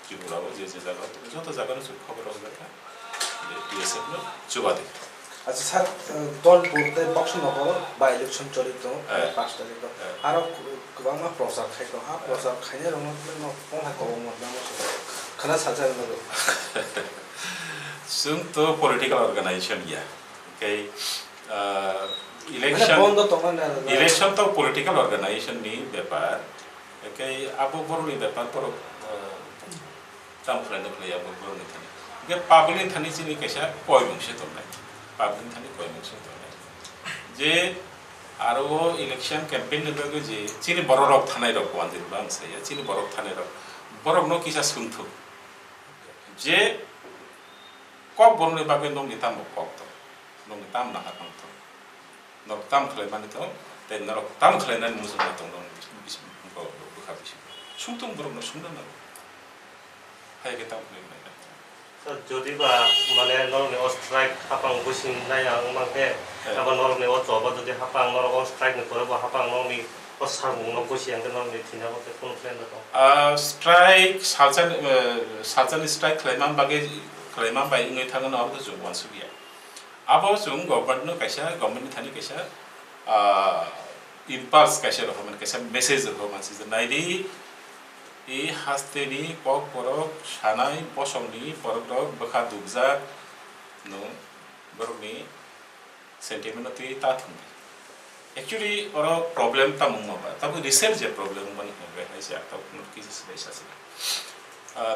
Tripura je jaga to joto jaga no khobor ho jata TSF no chuba de আচ্ছা sir দল পড়তে box নগর বা election চলিত 5 তারিখ আর গোবাংমা প্রচার খাইতো হা প্রচার খাইনে রং ন কোন কব মত খানা সাজা নগর sung to political organization ya okay election to political organization ni bepar okay abo boru ni bepar por tam friend of ya boru ni thani ge public thani chini kaisa koi bungse to nai public thani koi bungse to nai je aro election campaign ni bage je chini borok thanai rok wandir bang sai chini borok thanai rok borok no kisa sungthu je kok boru ni bage nong ni tam kok to nong ni tam na ha to nok tam khlai mani to te nok tam khlai nan musu na to nong bis ko kha bis sungtung boru no sungna na hai ge tam khlai na যদি বা মানে নরনে strike হাপাং বুসিং Naiya মাংকে আবার নরনে জবা যদি হাপাং নরক strike নি করে বা হাপাং নরনি সারমুং ন বুসিয়াং নরনি থিনা মতে কোন প্ল্যান দं স্ট্রাইক সালজান স্ট্রাইক খাইমান বাগে খাইমান বাই ইংै थांगोन आबो जों वानसु गैया आबो जों गभर्नमेंट नो कैसा गभर्नमेंट थानि कैसा इम्पाल्स कैसा रखमान कैसा मेसेज रखमान से नाइदि इ हास्तेनि Kokborok सानाय बसंनि परदक बखा दुबजा नो बरनि सेंटिमेंटति ताथुं एक्चुअली और प्रॉब्लम ता मुंगबा तब रिसेंट जे प्रॉब्लम बनि होबे हाइसे आता उन किस स्पेस आसे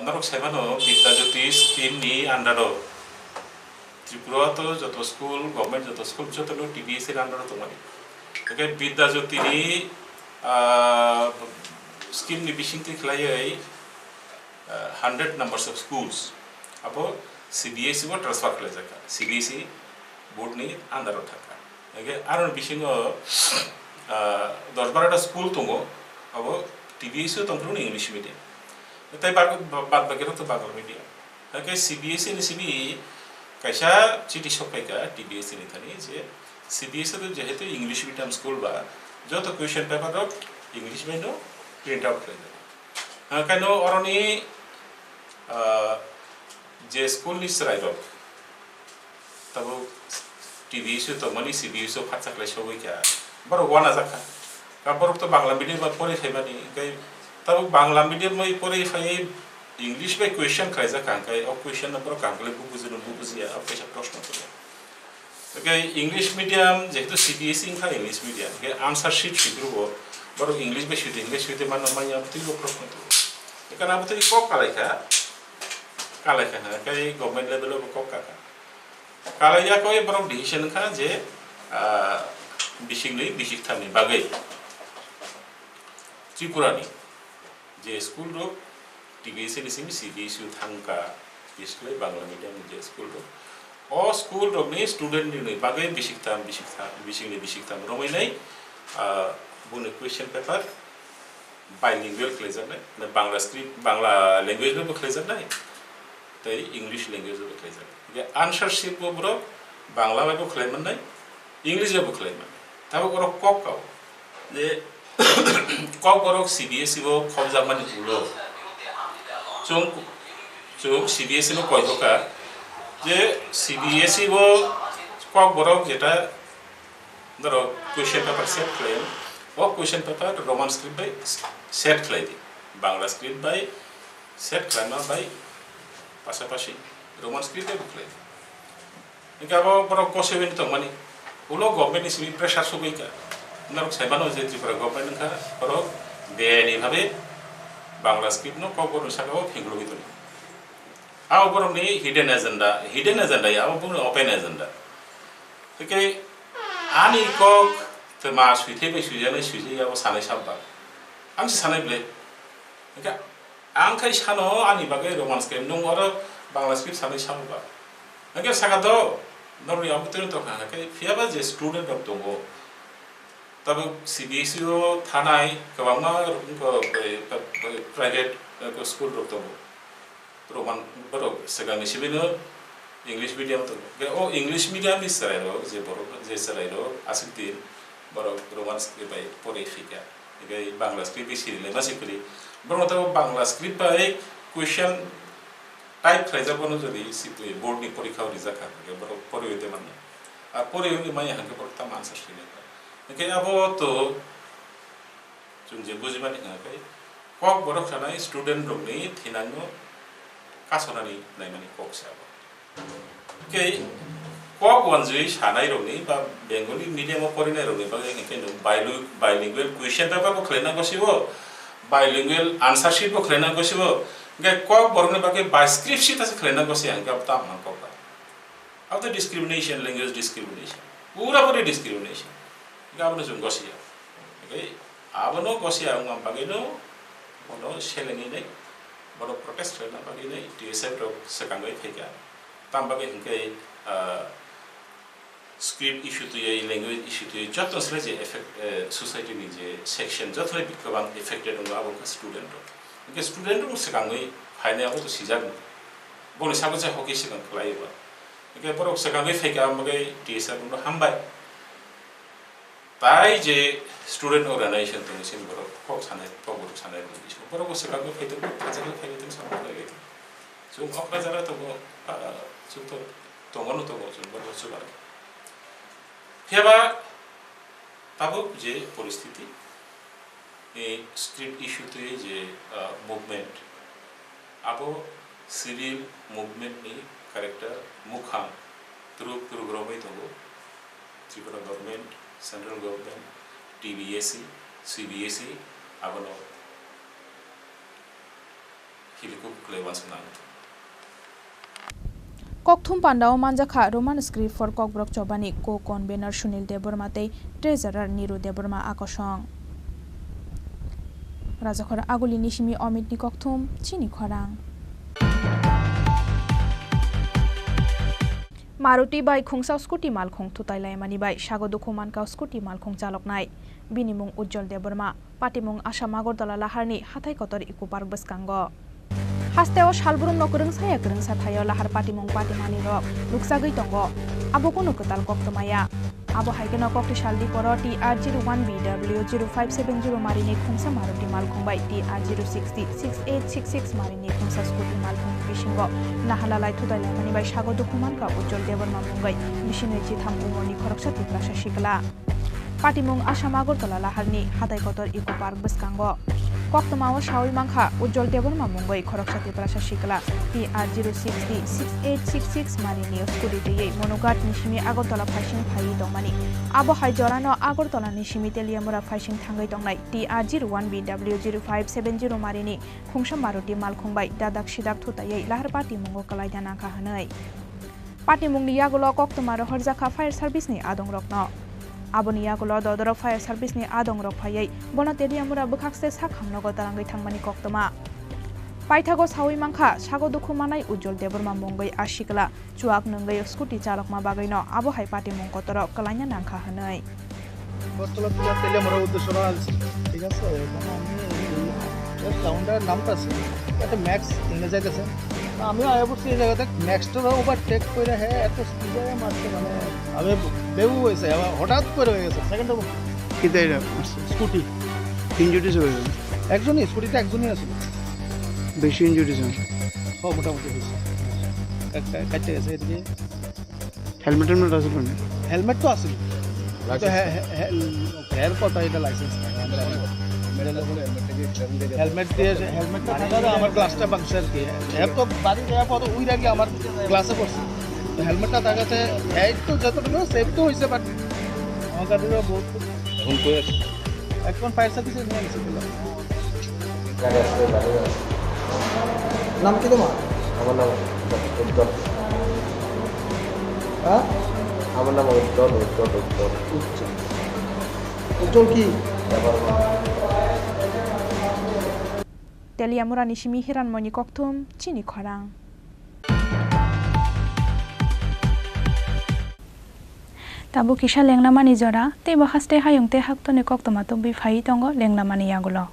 नरक सेबानो विद्याज्योति स्कीम नि अंडर त्रिपुरा तो जतो स्कूल गवर्नमेंट जतो स्कूल जतो टीबीएस एर अंडर तो माने ओके विद्याज्योति नि स्कीम नि बिसिंति खलायै 100 numbers of schools अब सीबीएसई को ट्रांसफर खलाय जाका सीबीएसई बोर्ड नि अंडर थाका ओके आरो बिसिङो 10-12टा स्कूल दङो अब टीबीएसई दंफ्रो इंग्लिश मीडियम तै बाद बागेर तो बांगला मीडियम ओके सीबीएसई नि सीबी कैसा चिठी सफायका टीबीएसई नि थानि जे सीबीएसई तो जेहेतु इंग्लिश मीडियम स्कूल बा जो तो क्वेश्चन पेपर रक इंग्लिश में नो प्रिंट आउट खलाय काइनो अरनि जे स्कूल नि सराय रक तब टीबीएसई तो मनी सीबीएसई फाचा खलाय सबै क्या बर वाना जाखा काबरक तो बांग्ला मीडियम बा परे फायबानि गय तब बांग्ला मीडियम मै परे फाय इंग्लिश बे क्वेश्चन खलाय जाखा गय अ क्वेश्चन नंबर कांगले बुजिया अब कैसा प्रश्न तो गय इंग्लिश मीडियम जेहेतु सीबीएसई का इंग्लिश मीडियम गय आंसर शीट सिग्रुबो बर इंग्लिश बे सिट इंग्लिश सिट मान माया तिलो प्रश्न तो एकाना बते को कालायखा गय गवर्नमेंट लेवल को काका कालाया कोई बर डिसिजन खा जे बिसिंगनि बिसिकथामनि बागै त्रिपुरानि जे स्कूल रो टीबीएसई नि सीबीएसई थांका बिस्कुल बांग्ला मीडियम जे स्कूल रो ओ स्कूल रो नि स्टूडेंट नि बागै बिसिंगनि बिसिकथाम रमायनाय बुनो क्वेश्चन पेपर बाइलिंगुअल खलायजानाय बांग्ला स्क्रिप्ट बांग्ला लैंग्वेज बो खलायजानाय तै इंग्लिश लैंग्वेज बो खलायजानाय जे आंसर शीट बो ब्रो बांग्ला बो खलायमोननाय इंग्लिश बो खलायमोन तब और ककाव जे Kokborok सीबीएसई बो खबजामानि उलो जों सीबीएसई नो कयदका जे सीबीएसई बो Kokborok जेटा दरो क्वेश्चन पेपर सेट खलाय ओ क्वेश्चन पेपर रोमान स्क्रिप्ट बाय सेट खलाय बांग्ला स्क्रिप्ट बाय सेट खलायना बाय पासापासि रोमान स्क्रिप्ट बो खलाय इकाबो बरो कोसेबिन तो मानि उलो गवर्नमेंट नि सिबि प्रेसार सगैका नरक साइबानो जे त्रिपुरा गवर्नमेंट का बरो बेनि भाबे बांग्ला स्क्रिप्ट नो Kokborok सागाव फिंगलुगितनि आव बरमनि हिडन एजेंडा या आव बुनो ओपन एजेंडा ओके आनि कक तमा सुइथे बे सुइजाने सुइजायाव सानै साबबा आं सानै ब्ले ओके आं खाय सानो आनि बागै रोमान स्क्रिप्ट नं आरो बांग्ला स्क्रिप्ट सानै साबबा ओके सागाद नरनि आबुतन तो खाके फियाबा जे स्टूडेंट अफ दंगो तब सीबीएसई ओ थानाय गोबांमा प्राइवेट स्कूल दंगो रोमान बरो सगानि सिबिनो इंग्लिश मीडियम तो ओ इंग्लिश मीडियम नि सरायरो जे बरो जे सरायरो आसिकति बरो रोमान स्क्रिप्ट बाय परेफिका गय बांग्ला स्क्रिप्ट सिरिले मासिकरि बरो तो बांग्ला स्क्रिप्ट बाय क्वेश्चन टाइप खलायजाबनो जदि सिपि बोर्ड नि परीक्षा रिजाखा बरो परेयते माने आ परेयनि माय हांके बरो ताम आंसर सिने ओके अब तो जों जे बुजिबानि हांके Kokborok थानाय स्टूडेंट रकनि थिनांगो कासनानि नायमानि कक्साबो ओके कक वनजै सानाय रकनि बा बेंगली मीडियम परिनाय रकनि बागै हांके बाइलिंगुअल क्वेश्चन पेपर बो खलायनांगौसिबो बाइलिंगुअल आंसर शीट बो खलायनांगौसिबो गे Kokborok नि बागै बाय स्क्रिप्ट शीट आसे खलायनांगौसि हांके अब ताम हांकोबा अब तो डिस्क्रिमिनेशन लैंग्वेज डिस्क्रिमिनेशन पूरा पूरी डिस्क्रिमिनेशन गाबनो जों गसिया ओके आबनो गसिया आं बागैनो बनो सेलेनि नै बनो प्रोटेस्ट खालामना बागैनो टीएसएफ रो सकांगै फैगा ताम बागै हांके स्क्रिप्ट इशू तो ये लैंग्वेज इशू तो जतो सले जे इफेक्ट सोसाइटी नि जे सेक्शन जतले गोबां इफेक्टेड दं आबो स्टूडेंट रो ओके स्टूडेंट रो सकांगै फाइनायाबो तो सिजागोन बोले साको चाहिँ हकी सिकन खलाइबा के बरक सकांगे फेका मगे टीएसआर नो हमबाय ताई जे स्टूडेंट ऑर्गेनाइजेशन तो सिन बरक फक साने पगुर साने बिसो बरक सकांगे फेते फाजल फेते सब लगे जो अक्का जरा तो जो तो तंगनो तो जो बरक सुबार फेबा ताबो जे परिस्थिति ए स्ट्रीट इश्यू तो जे मूवमेंट आबो सिविल मूवमेंट नि कैरेक्टर मुखां प्रोग्रामै दंगो Tripura government central government TBSC CBSE आबनो हिलिको क्लेवास नांग Kokthum Pandao Manjakha Roman script for Kokborok Chobani co convener Sunil Debormate treasurer Niru Deborma Akosong Rajakhor Aguli Nishimi Omit ni Kokthum Chini Khorang Maruti bai khungsa scooty malkhung thutailai mani bai sagoduku manka scooty malkhung chaloknai binimung Ujjol Deborma patimung Asamagor Dala Laharni hathai kotor Eco Park Baskango Hasteo Shalburum Nokurung Saya Kurung Sathayo Lahar Patimung Patimani Rock Luksagui Tongo Abokuno Kutal Koktomaya Abo Haikeno Kokti Shaldi Poro TR01BW0570 Marini Khungsa Maruti Malkhung bai TR0606866 Marini Khungsa Scooty Malkhung Bishingo Nahalalai Thutailai mani bai sagoduku manka Ujjol Deborma Mungai Bishingai Chitham Umoni Khoroksati Prasha Shikla Patimung Asamagor Dala Laharni hathai kotor Eco Park Baskango Koktomao Shawi Mangha Ujjol Deborma Mungai Khoroksati Prasha Shikla TR0606866 Marini Scooty Monogat Nishimi Agortala Phashing Phai Dongmani Abo Hai Jorano Agortala Nishimi Teliamura Phashing Thangai Dongnai TR01BW0570 Marini Khungsa Maruti Malkhung bai Dadak Sidak Thutayai Lahar Patimung Kalaida Nangkha Hanai Patimung Yagulo Koktomaro Horjaka Fire Service ni Adong Rokno Aboni Yagulo Dodoro Fire Service ni Adong Rok Phayai Bono Teliamura Bukhakse Sakhamnogo Tarangai Thangmani Koktoma Paithago Sawi Mangkha sagoduku manai Ujjol Deborma Mungai Ashikla Chuak Nungai Scooty Chalokma Bagaino Abo Hai Patimung Kotoro Kalanya Nangkha Hanai বস্তলা পুরা তেলিয়ামরা উদ্দেশ্য আছে ঠিক আছে মানে আমি sounder নামটা আছে একটা ম্যাক্স ইংরেজি যাইতেছে আমি আয়া বসে এই জায়গাতে ম্যাক্সটার ওভারটেক করে হ্যাঁ এত স্পিডে মারতে মানে আমি বেউ হয়েছে হঠাৎ করে হয়ে গেছে সেকেন্ড কি তাই স্কুটি ইনজুরিজ হয়ে গেল একজনই স্কুটিতে একজনই আছে বেশি ইনজুরিজ হয় ও মোটামুটি হয়েছে কাটতে গেছে এদিকে হেলমেট আছে হেলমেট তো আছে तो हेयर कटा এটা লাইসেন্স হেলমেট দিয়ে হেলমেট থাকাটা আমার গ্লাসটা বাংশার কি এর তো বাড়ি যাওয়ার পর ওই আগে আমার গ্লাসে পড়ছে তো হেলমেটটা থাকাতে হেড তো যতটুকু সেফ তো হইছে বাট আমার গাড়িরও বহুত এখন কই আছে এখন ফায়ার সার্ভিসে নিয়ে গেছে নাম কি তোমার আমার নাম উজ্জ্বল হ্যাঁ আমার নাম উজ্জ্বল কি Teliamura Nishimi Hiranmoni Kokthum Chini Khorang Tabu Kisha Lenglamani Jora Te Bahaste Hayung Te Haktone Koktomato Bi Phai Tongo Lenglamani Yagulo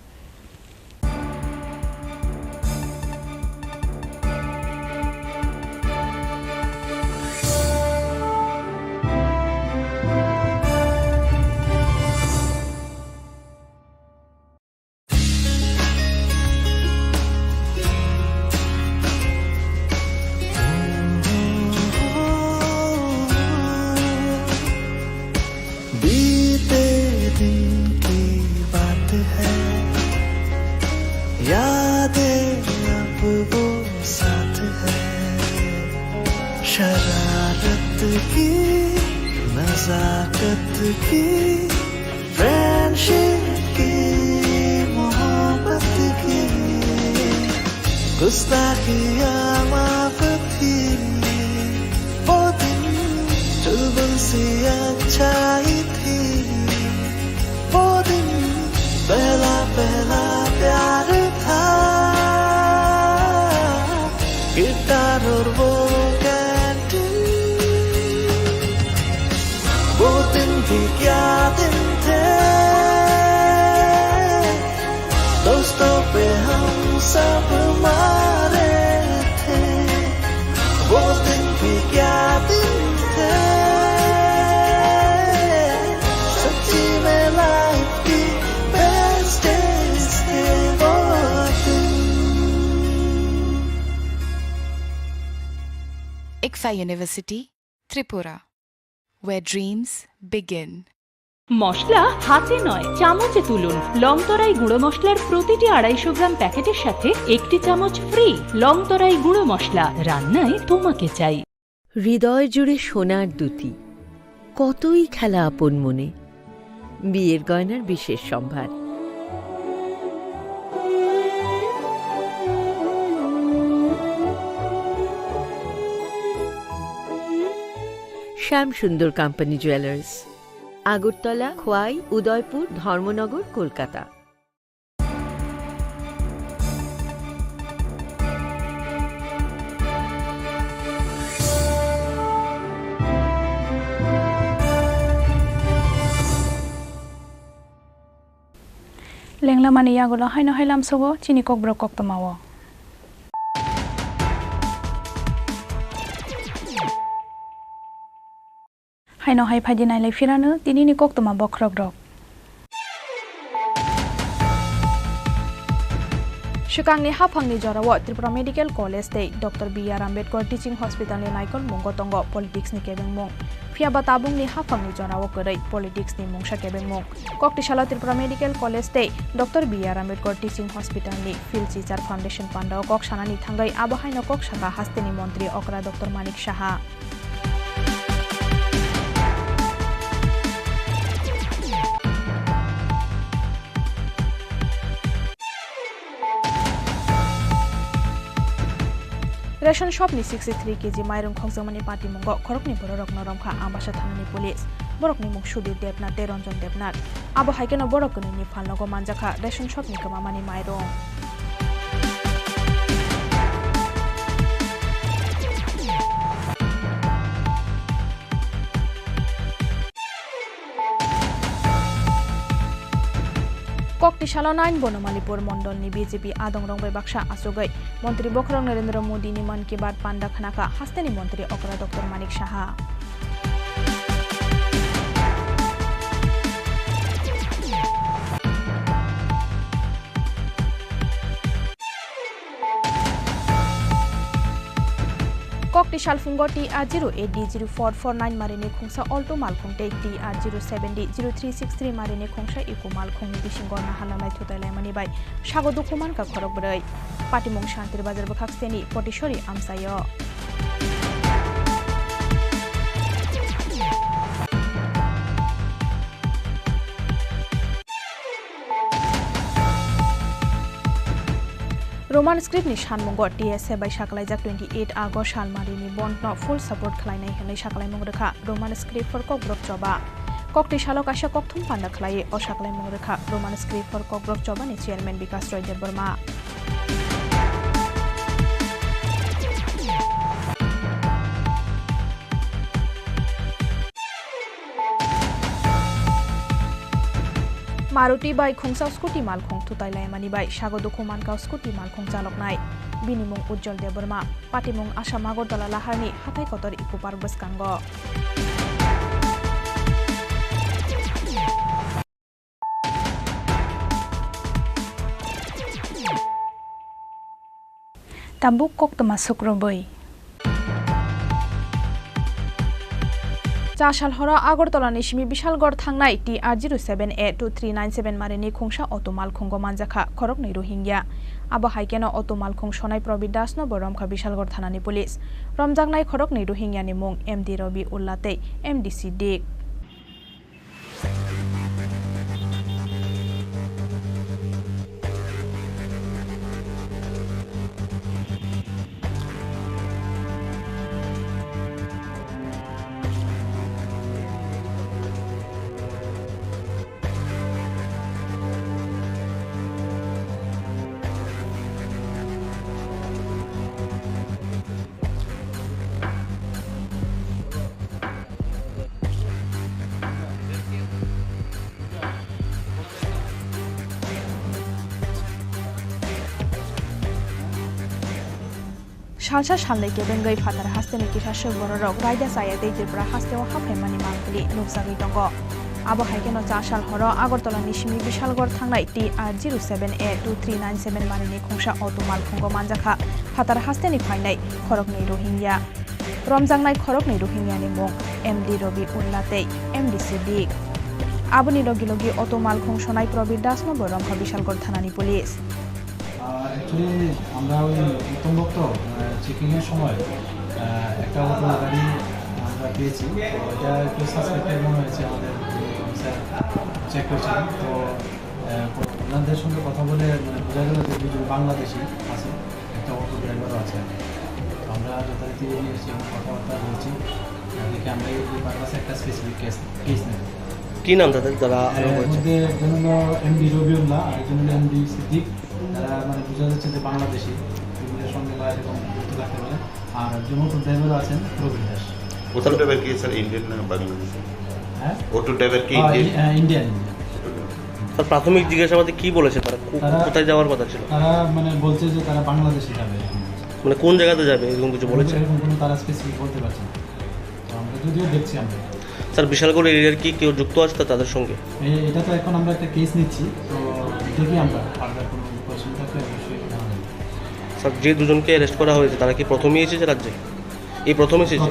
शरारत की नजाकत की फ्रेंडशिप की मोहब्बत की गुस्ताखियाँ माफ थी वो दिन चुलबुल सी अच्छाई थी वो दिन पहला पहला प्यार था गिटार और वो वो दिन भी क्या दिन थे दोस्तों पे हम सब मारे थे Eksa University, Tripura, where dreams begin. মশলা হাতে নয় চামচে তুলুন লংতরাই গুঁড়ো মশলার প্রতিটি 250 গ্রাম প্যাকেটের সাথে 1টি চামচ ফ্রি লংতরাই গুঁড়ো মশলা রান্নায় তোমাকে চাই হৃদয় জুড়ে সোনার দুটি কতই খেলা আপন মনে বিয়ের গয়নার বিশেষ সম্ভার শ্যাম সুন্দর কোম্পানি জুয়েলার্স আগরতলা খোয়াই উদয়পুর ধর্মনগর কলকাতা লেংলা মানে ইয়াগুলো হাইনো হাইলাম সগো চিনি ককব্রক কক্তমাও হাইনো হাই ফাইদি নাইলাই ফিরানো দিনিনি কক্তমা বক্রক রক Shukangni hapangni jorawo Tripura Medical College dei Dr. B.R. Ambedkar Teaching Hospital ni naikol munggotongo politics ni kebengmung Fiaba tabungni hapangni jorawo korei politics ni mungsha kebengmung Koktishala Tripura Medical College dei Dr. B.R. Ambedkar Teaching Hospital ni Phil Teacher Foundation pandao kok sanani thangai abahaino kok shaka hasteni montri okra Dr. Manik Shaha Ration shop ni 63 kg mairung khongjamani party mungo khorokni borok noromkha ambasha thanani police borokni muk Sudir Debnath Teronjon Debnath abo haikeno borokni ni phalnogo manjakha ration shop ni kamamani mairung Koktishala 9 Bonomalipur Mondol ni BJP Adongrong bai baksa asugai Montri Bokhrong Narendra Modi ni Man ki Baat Panda Khanaka hasteni Montri Okra Dr. Manik Shaha Koktishal Fungo TR08D0449 Marini Khungsa Alto Malkhung Take TR07D0363 Marini Khungsa Iku Malkhung Bishingo Nahalalai Thutalai Manibai Shago Dukuman Ka Khorok Brai Patimong Shantir Bazar Bakhakseni Potishori Amsayo Roman script ni shanmungo TSA by Shakalajak 28 August Shalmari ni bond no full support khlainai henai Shakalai mongrekha Roman script for Kokborok Choba Kokti Shalok Asha Kokthum Panda khlai o Shakalai mongrekha Roman script for Kokborok Choba ni chairman Vikas Roy Deborma Maruti bai khungsa scooty malkhung thutailai mani bai sagodo khuman ka scooty malkhung chaloknai binimung Ujjol Deborma patimung Asam Agartala laharni hatai kotor Eco Park baskango Tabuk koktama sukrobai Chashal hora Agartala ni Shimi Bishalgor thangnai TR07A2397 marini khungsa otomal khungo manjakha khorok nei Rohingya abo haikeno otomal khung sonai Probidas no boromkha Bishalgor thanani police romjaknai khorok nei Rohingya ni mung MD Robi Ullatei MD Siddiq Shalsa shalai kebengai fatar hasteni kisashe bororok raida sayate Tripura hasteo haphaimani mangli nukjagui tongo abo haikeno chashal horo Agartala ni Shimi Bishalgor thangnai TR07A2397 marini khungsa otomal khungo manjakha fatar hasteni phainai khorok nei Rohingya Romjangnai khorokni Rohingyani mung MD Robi Ullatei MD Sidik Aboni logi logi auto malkhung sonai Probir Dasno Boromkha Bishalgor Thanani Police actually আমরা ওই উত্তমভোগ তো চেকিংয়ের সময় একটা auto গাড়ি আমরা পেয়েছি, তো এটা একটু সাসপেক্টেড মনে হয়েছে, আমাদের স্যার চেক করছেন। তো ওনাদের সঙ্গে কথা বলে মানে বোঝা গেল যে দুজন বাংলাদেশি আছে, একটা অটো ড্রাইভারও আছে। তো আমরা যথারীতি এসে কথাবার্তা বলছি, দেখে আমরা এই পারপাসে একটা স্পেসিফিক কেস নেব। কী নাম তাদের যারা মধ্যে একজন হলো MD রবিউল্লাহ, আরেকজন হলো MD সিদ্দিক, যারা মানে বোঝা যাচ্ছে যে বাংলাদেশি, এগুলোর সঙ্গে বা এরকম যুক্ত থাকতে পারে। আর একজন অটো ড্রাইভারও আছেন প্রবীর দাস। অটো ড্রাইভার কি স্যার ইন্ডিয়ান না বাংলাদেশি? হ্যাঁ, অটো ড্রাইভার কি ইন্ডিয়ান। তার প্রাথমিক জিজ্ঞাসাবাদে কি বলেছে তারা, কোথায় যাওয়ার কথা ছিল? তারা মানে বলছে যে তারা বাংলাদেশে যাবে। মানে কোন জায়গাতে যাবে এরকম কিছু বলেছে? এরকম কোনো তারা স্পেসিফিক বলতে পারছে না। তো আমরা যদিও দেখছি আমরা। স্যার বিশালগড় এরিয়ার কি কেউ যুক্ত আছে তাদের সঙ্গে? এটা তো এখন আমরা একটা কেস নিচ্ছি, তো দেখি আমরা ফার্দার কোনো কোয়েশ্চেন থাকলে অবশ্যই জানাবো। স্যার যে দুজনকে অ্যারেস্ট করা হয়েছে তারা কি প্রথমেই এসেছে রাজ্যে? এই প্রথম এসেছে?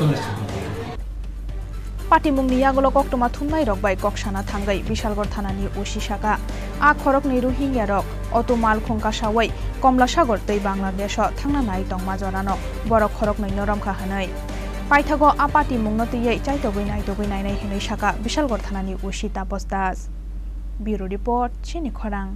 Patimungni yagolo koktoma thumnai rokbai koksana thangai Bishalgor thanani osi shaka a khorokni Rohingya rok auto malkhung kasawai Komla Sagor tei Bangladesh thangna nai tongma jorano borok khorokni noromkha hanai paithago a patimungno tei chaitogoi nai hinai shaka Bishalgor thanani osi Tapos Das. Bureau report Chini Khorang.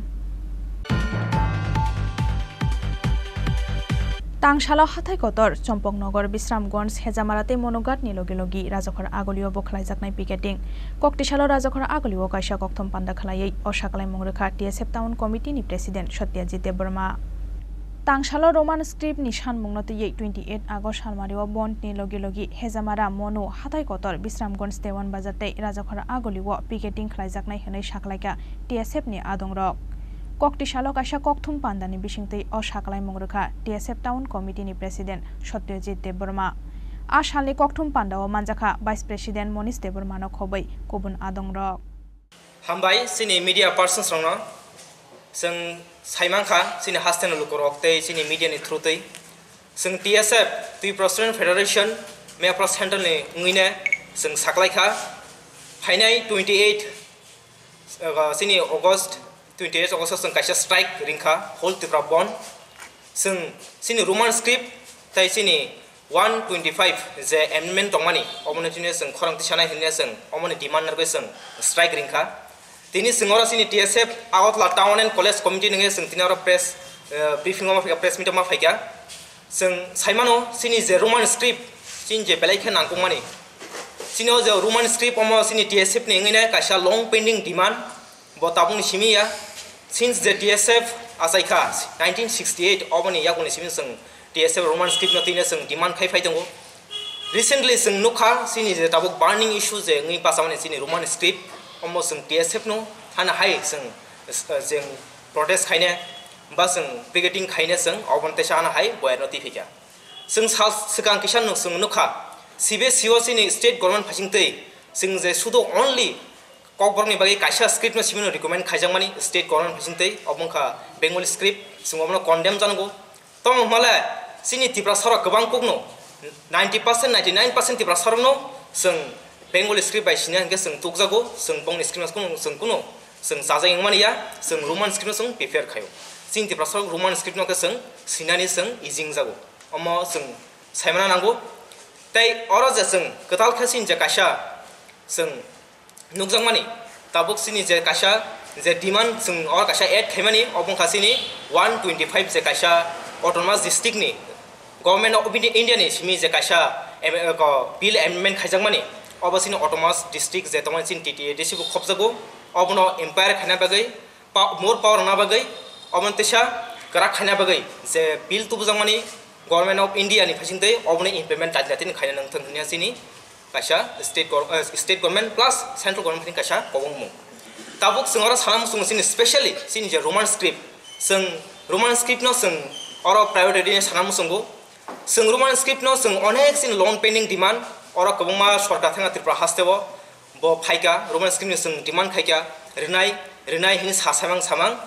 Tangshala hathai kotor Chompoknogor Bisramganj Hejamarate monogat ni logi logi Rajokhor Agolio bo khlaijaknai picketing Koktishalo Rajokhor Agolio kaisa kokthom panda khlaiei osakalai mongrekha TSF Town Committee ni President Satyajit Deborma Tangshala Roman script ni sanmungno tei 28 August salmario bond ni logi logi Hejamara mono hathai kotor Bisramganj Dewan Bazar tei Rajokhor Agolio picketing khlaijaknai hinai saklaika TSF ni adongrok Koktisalo kaisa kokthum pandani bisingtei osakalai mongrekha TSF Town Committee ni President Satyajit Deborma a salni kokthum pandao manjakha Vice President Monish Deborma no khobai kobun adongrok hambai sini media persons rongno sing saimangkha sini hasten lukorok tei sini media ni through tei sing TSF Tripura Federation me apro central ni nguine sing saklaikha phainai 28 sini August 28 August sing kaisa strike ringkha whole Tripura bond sing sini Roman script tai sini 125 je amendment tongmani omone tine sing khorang tisana hinne sing omone demand narbe sing strike ringkha tini singora sini TSF Agotla Town and College Committee ninge sing tinara press briefing ma press meet ma phaika sing saimano sini je Roman script sin je belaikha nangkongmani sini je Roman script omo sini TSF ni ngine kaisa long pending demand bo tabung simiya since the TSF asaika 1968 obani yaguni simin sing TSF Roman script no tine sing demand khai phai dongo recently sing nukha sini je tabuk burning issue je ngi pasamani sini Roman script omo sing TSF no hana hai sing jeng protest khaine ba sing picketing khaine sing obon te sana hai boy notifika sing sikang kisan no sing nukha CBSE sini state government phasing tei sing je sudo only Kokborok ni bagi kaisa script no simino recommend khaijangmani state government phasingtei obongkha Bengali script singomno condemn jango tom mala sini Tripura sarok gobang kokno 90% 99% Tripura sarok no sing Bengali script bai sinan ge sing tukjago sing bongni script no sing kuno sing sajang mani ya sing Roman script no sing prepare khayo sing Tripura sarok Roman script no ke sing sinani sing easing jago omo sing saimana nango tai oro je sing ketal khasin je kaisa sing nukjangmani tabuk sini je kaisa je demand sing or kaisa add khaimani obong khasini 125 je kaisa autonomous district ni government of India ni simi je kaisa bill amendment khaijangmani obasini autonomous district je tomai sin TTA desibu khopjago obno empire khaina bagai more power na bagai obon tesa kara khaina bagai je bill tubujangmani government of India ni phasingtei obno implement tajlatin khaina nangthang dunia sini kaisa state government plus central government kaisa kobongmu tabuk singora sanam sung sini specially sini je Roman script sing Roman script no sing oro priority ni sanam sungo sing Roman script no sing onek sin loan pending demand oro kobongma sarkar thanga Tripura hastebo bo phaika Roman script ni sing demand khaika rinai hin samang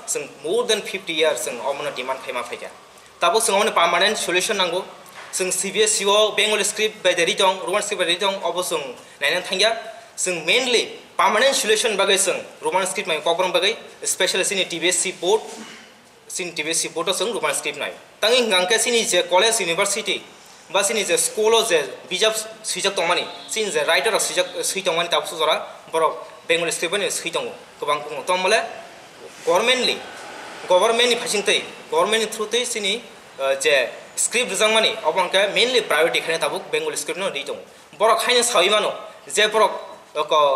sing more than 50 years sing omona demand khaima phaika tabuk sing omone permanent solution nango जों CBSE आव Bengali script बायदि दं Roman script बायदि दं अब जों नायनानै थांया जों मेनलि पार्मानेंट सल्यूशन बागै जों रोमान स्क्रिप्ट माय ककरम बागै स्पेशली सिनि TBSE बोर्ड सिनि TBSE बोर्ड जों रोमान स्क्रिप्ट नाय तांनि गांके सिनि जे कलेज यूनिवर्सिटी बा सिनि जे स्कुल जे बिजाब सैजाक दंमानि सिनि जे राइटर सैजाक सै दंमानि ताबसु जरा बर बेंगली स्क्रिप्ट नि सै दं गोबां दं तमले गभर्नमेन्टनि फासिंतै गभर्नमेन्टनि थ्रुतै सिनि जे स्क्रिप्ट जांमानि अबंके मेनलि प्रायोरिटी खाने ताबुक बेंगली स्क्रिप्ट न दै दं बर खायनो सावि मानो जे बर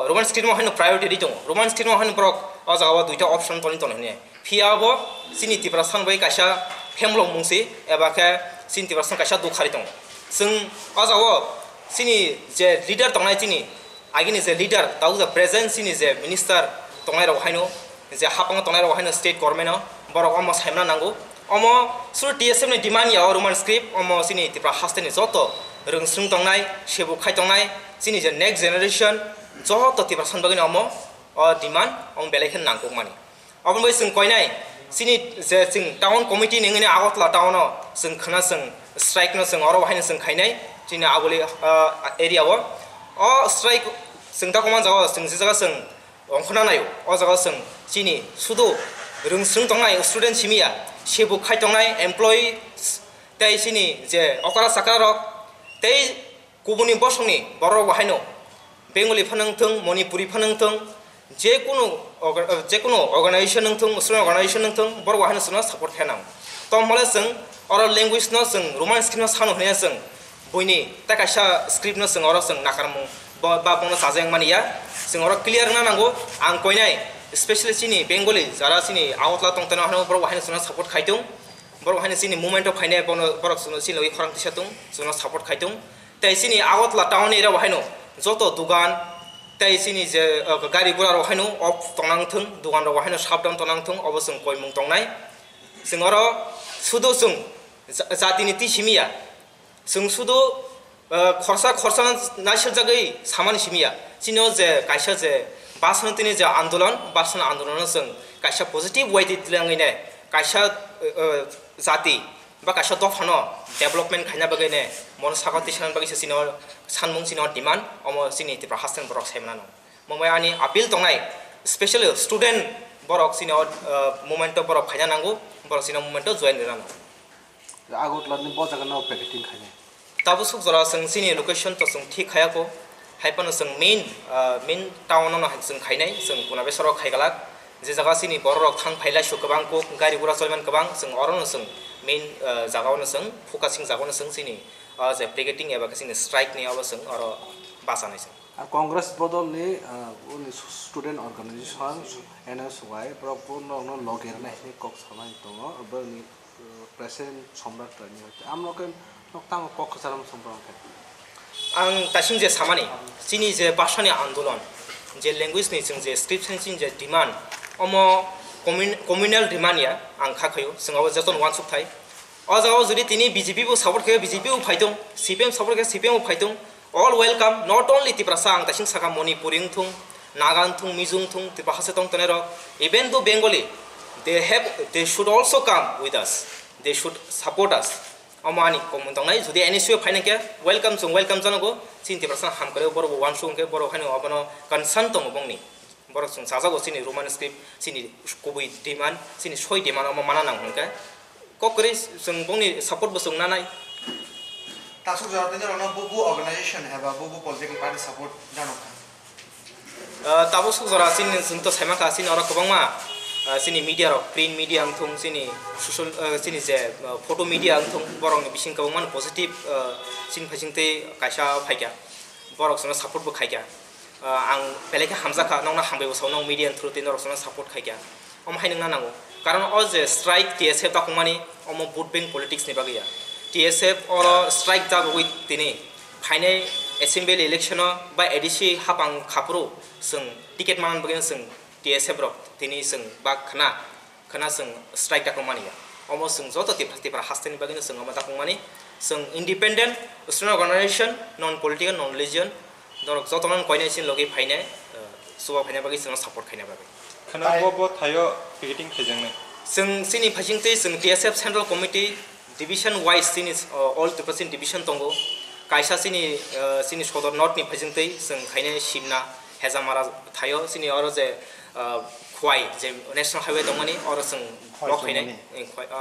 रोमान स्क्रिप्ट म हायनो प्रायोरिटी दै दं रोमान स्क्रिप्ट म हायनो बर अजावा दुइटा ऑप्शन तनि तन हने फियाबो सिनि तिब्रा सानबाय काशा फेमलो मुंसि एबा के सिनि तिब्रा सान काशा दुखारि दं जों अजावा सिनि जे लीडर दंनाय सिनि आगिनि जे लीडर दाउ जे प्रेजेंट सिनि जे मिनिस्टार दंनाय रव हायनो जे हापांग तंनाय रव हायनो स्टेट गवर्नमेन्ट बर अम सायमना नांगौ अम सुर TSM नि डिमांड या रोमान स्क्रिप्ट अम सिनि तिब्रा हास्तेनि जतो रोंस्रुं दंनाय सेबु खाय दंनाय सिनि जे नेक्स्ट जनरेशन जतो तिब्रा सानबागनि अम डिमांड अम बेलेखन नांगौ मानि अबन बै जों कयनाय सिनि जे जों टाउन कमिटि निंगनि आगतला टाउन जों खना जों स्ट्राइक न जों अर हायनो जों खायनाय सिनि आगुलि एरियाव स्ट्राइक जों दा कमान जाव जों जे जागा जों अंखना नायो अ जागा जों सिनि सुदु रोंस्रुं दंनाय स्टुडेन्ट सिमिया सेबु खाय दंनाय एमप्लयी तै सिनि जे अकरा साकरा रक तै गुबुननि बसंनि बर हायनो बेंगली फनंथों मणिपुरी फनंथों जे कोनो अर्गेनाइजेशन नंथों स्टुडेन्ट अर्गेनाइजेशन नंथों बर हायनो जों सपोर्ट खानां तमले जों अर लैंग्वेज न जों रोमान स्क्रिप्ट न सानो हने जों बयनि ताकाशा स्क्रिप्ट न जों अर जों नाकारमु बा बंनो साजें मानिया जों अर क्लियर ना नांगौ आं कयनाय स्पेशली सिनि बेंगली जारा सिनि आउटला तंतन हानो बर हायनो जों सपोर्ट खायदों बर हायनो सिनि मूवमेंट अफ फाइने बर सिनि खरां तिसातुं जों सपोर्ट खायदों तै सिनि आउटला टाउन एरिया हायनो जतो दुगान तै सिनि जे गारि गुरा हायनो अफ तंनांथों दुगान हायनो साबडाउन तंनांथों अब जों कयमुं तंनाय जों अर सुदु जों जातिनि तिसिमिया जों सुदु खरसा नायसर जागै सामान सिमिया सिनो जे कायसा जे बासनतिनि जे आंदोलन बासन आंदोलन जों कायसा पजिटिव वे दिलाङैने कायसा जाति बा कायसा दफानो डेभलपमेन्ट खायना बगैने मन सागति सान बगैसे सिनो सानमुं सिनो डिमांड अम सिनि तिब्रा हास्तेन बरक सायमना नं ममाय आनि आपिल तंनाय स्पेशली स्टुडेन्ट बरक सिनो मोमेन्ट बरक खायना नांगौ बरक सिनो मोमेन्ट जয়েন रानो आगतलानि बजागन न पेकेटिं खायने ताबु सुक जरा जों सिनि लोकेशन तो जों ठीक खायाको हाइपन जों मेन टाउन न जों खायनाय जों गुना बेसर खायगला जे जागा सिनि बरक थां फायलाय सु गोबां को गारि गुरा चलमान गोबां जों अरन जों मेन जागावनो जों फोकासिं जागावनो जों सिनि जे पिकेटिं एबा सिनि स्ट्राइक नि अब जों अर बासानाय जों আর কংগ্রেস বদলনি স্টুডেন্ট অর্গানাইজেশন এনএস ওয়াই প্রপূর্ণ লগেরনাই কক সামাই দङ বনি প্রেসিডেন্ট সম্রাটনি আমলকে নক্তাং কক সারাম সম্পর্ক आं दासिम जे सामानि सिनि जे भाषानि आन्दोलन जे लेंगुवेजनि जों जे स्क्रिप्टनि सिनि जे डिमान्ड अम कमिउनेल डिमान्डया आं खाखयो जोंआव जतन वान सुथाय अ जागाव जुदि तिनि बीजेपी बो सपोर्ट खायो बीजेपी बो फायदों सीपीएम सपोर्ट खायो सीपीएम बो फायदों ऑल वेलकम नॉट ओनली तिब्रासा आं दासिम साका मणिपुरिं थुं नागान थुं मिजुं थुं तिब्रा हासे दं तनेर even though Bengali they should also come with us they should support us अमानी कमन दंनाय जुदि एनएसयू फाइनके वेलकम जों वेलकम जानांगौ सिनि पर्सन हाम करे बर वान सुंके बर हानो अबनो कनसान दङ बंनि बर जों साजागो सिनि रोमान स्क्रिप्ट सिनि गुबै डिमान्ड सिनि सय डिमान्ड अमा माना नां हनके ककरे जों बंनि सपोर्ट बो जों नानाय तासु जरते जरनो बुबु ऑर्गेनाइजेशन एबा बुबु पॉलिटिकल पार्टी सपोर्ट जानो ताबो सुजरा सिनि जों तो सायमाखा सिनि अरा गोबांमा सिनि मीडिया रो प्रिंट मीडिया अंथुं सिनि सोशल सिनि जे फोटो मीडिया अंथुं बरंनि बिसिं गोबांमान पजिटिभ सिन फाइसिंते कायसा फायगा बरक सना सपोर्ट बो खायगा आं बेलेके हामजाखा नंना हामबेबो सावनाव मीडिया थ्रुते नरसना सपोर्ट खायगा अम हायनों नांगौ कारण अ जे स्ट्राइक टीएसएफ दाखुमानि अम वोट बैंक पॉलिटिक्स नि बागैया टीएसएफ और स्ट्राइक जाबोगै दिनै फाइनाल एसेम्बली इलेक्शन बा एडीसी हापां खाप्रो जों टिकेट मान बगैन जों टीएसएफ रो दिनै जों बा खना जों स्ट्राइक दाखुमानिया अम जों जत तिब्रा हास्तेनि बगैन जों अम दाखुमानि जों independent student organization non political non religion दरक जतन कयनायसिन लगे फायनाय सुबा फायनाय बागै जों सपोर्ट खायनाय बागै खना बो थायो पिकेटिं खायजोंनो जों सिनि फाइसिंते जों TSF central committee division wise sini all Tripura sini division tongo kaisa sini sodor north ni phajingtei sing khaine simna hezamara thayo sini oro je khwai je national highway dongmani oro sing block khaine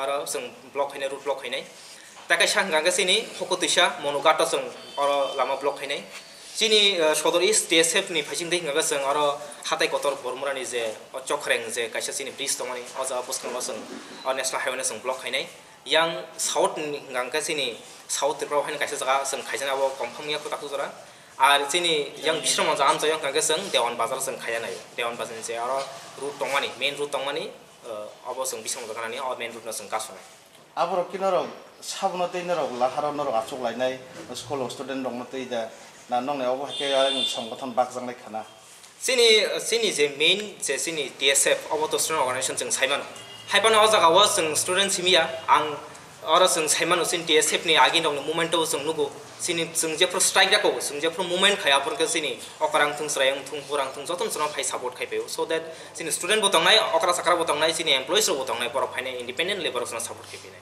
oro sing block khaine route block khaine takai sang ganga sini hokotisha monogato sing oro lama block khaine sini sodor east tsf ni phajingtei ngaga sing oro hatai kotor bormurani je chokreng je kaisa sini bridge dongmani oja boskan sing national highway sing block khaine yang south gangka sini south Tripura hain kaisa jaga sing khaijana abo confirm ya kotak jora ar sini yang bisram jam jo yang gangka sing dewan bazar sing khaya nai dewan bazar je aro route tongmani main route tongmani abo sing bisram jaga nani or main route na sing kasone aboro kinoro sabno teinoro laharo noro achuk lainai school student dong mate da na nong ne obo hake ang সংগঠন bakjang lai khana sini je main je sini TSF abo to student organization sing saimano haipano jaga wa sing student simia ang ora sing saimano sin TSF ni agi dong movement o sing nugo sini sing je pro strike dako sing je pro movement khaya por ke sini okarang thung srayang thung purang thung joton sona phai support khai peo so that sini student botong nai okara sakra botong nai sini employees ro botong nai por phai nai independent labor sona support khai peo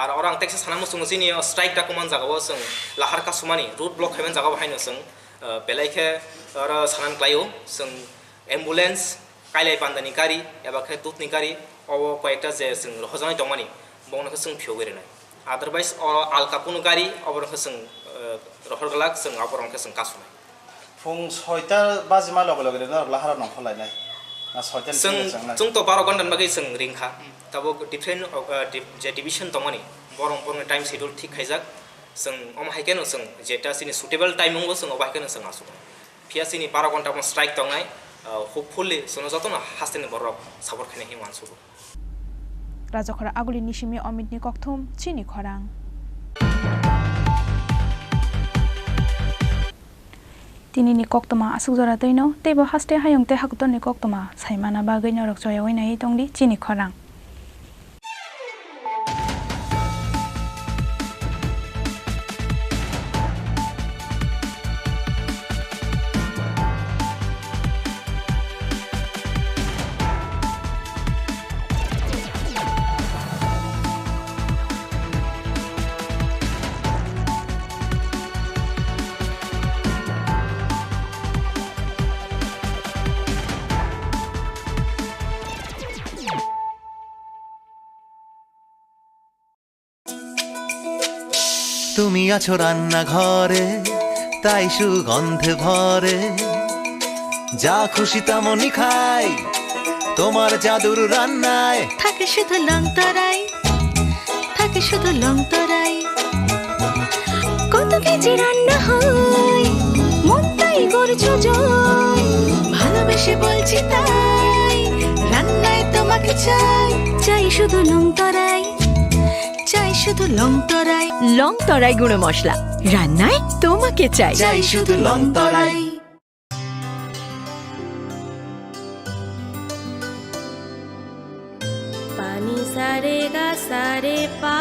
ar orang texas sanamo sung sini strike dako man jaga wa sing lahar ka sumani road block khaiben jaga bhaino sing belaikhe ora sanan klaio sing ambulance kailai pandani gari eba khe dutni gari obo koyekta je sing hojani tongmani bongna sing phiogere nai otherwise alka kuno gari oborong sing rohorgalak sing oborong sing kasune phung 6ta bajima log log na lahara nong kholai nai na 6ta sing chung to 12 ঘন্টা বাকি sing ringkha tabo different je division tongmani borong time schedule thik khaijak sing om haikeno sing jeta sini suitable time ngo sing obaikeno sing asu pia sini 12 ঘন্টা strike tongnai hopefully sono jotona hastene borok support khane hi mansuru Rajakhara aguli nishimi Amitni kokthum Chini Khorang Tinini koktoma asukjara toino tebo haste hayongte hakutoni koktoma saimana bagoi norok joyawai nai tongdi Chini Khorang তুমি আছো রান্না ঘরে তাই সুগন্ধে ভরে যা খুশি তেমনই খাই তোমার জাদুর রান্নায় থাকে শুধু লংতরাই থাকে শুধু লংতরাই কত কেজি রান্না হয় মন তাই করছো জয় ভালোবেসে বলছি তাই রান্নায় তোমাকে চাই চাই শুধু লংতরাই চাই শুধু লংতরাই লংতরাই গুঁড়ো মশলা রান্নায় তোমাকে চাই চাই শুধু লংতরাই পানি সারে গা সারে পা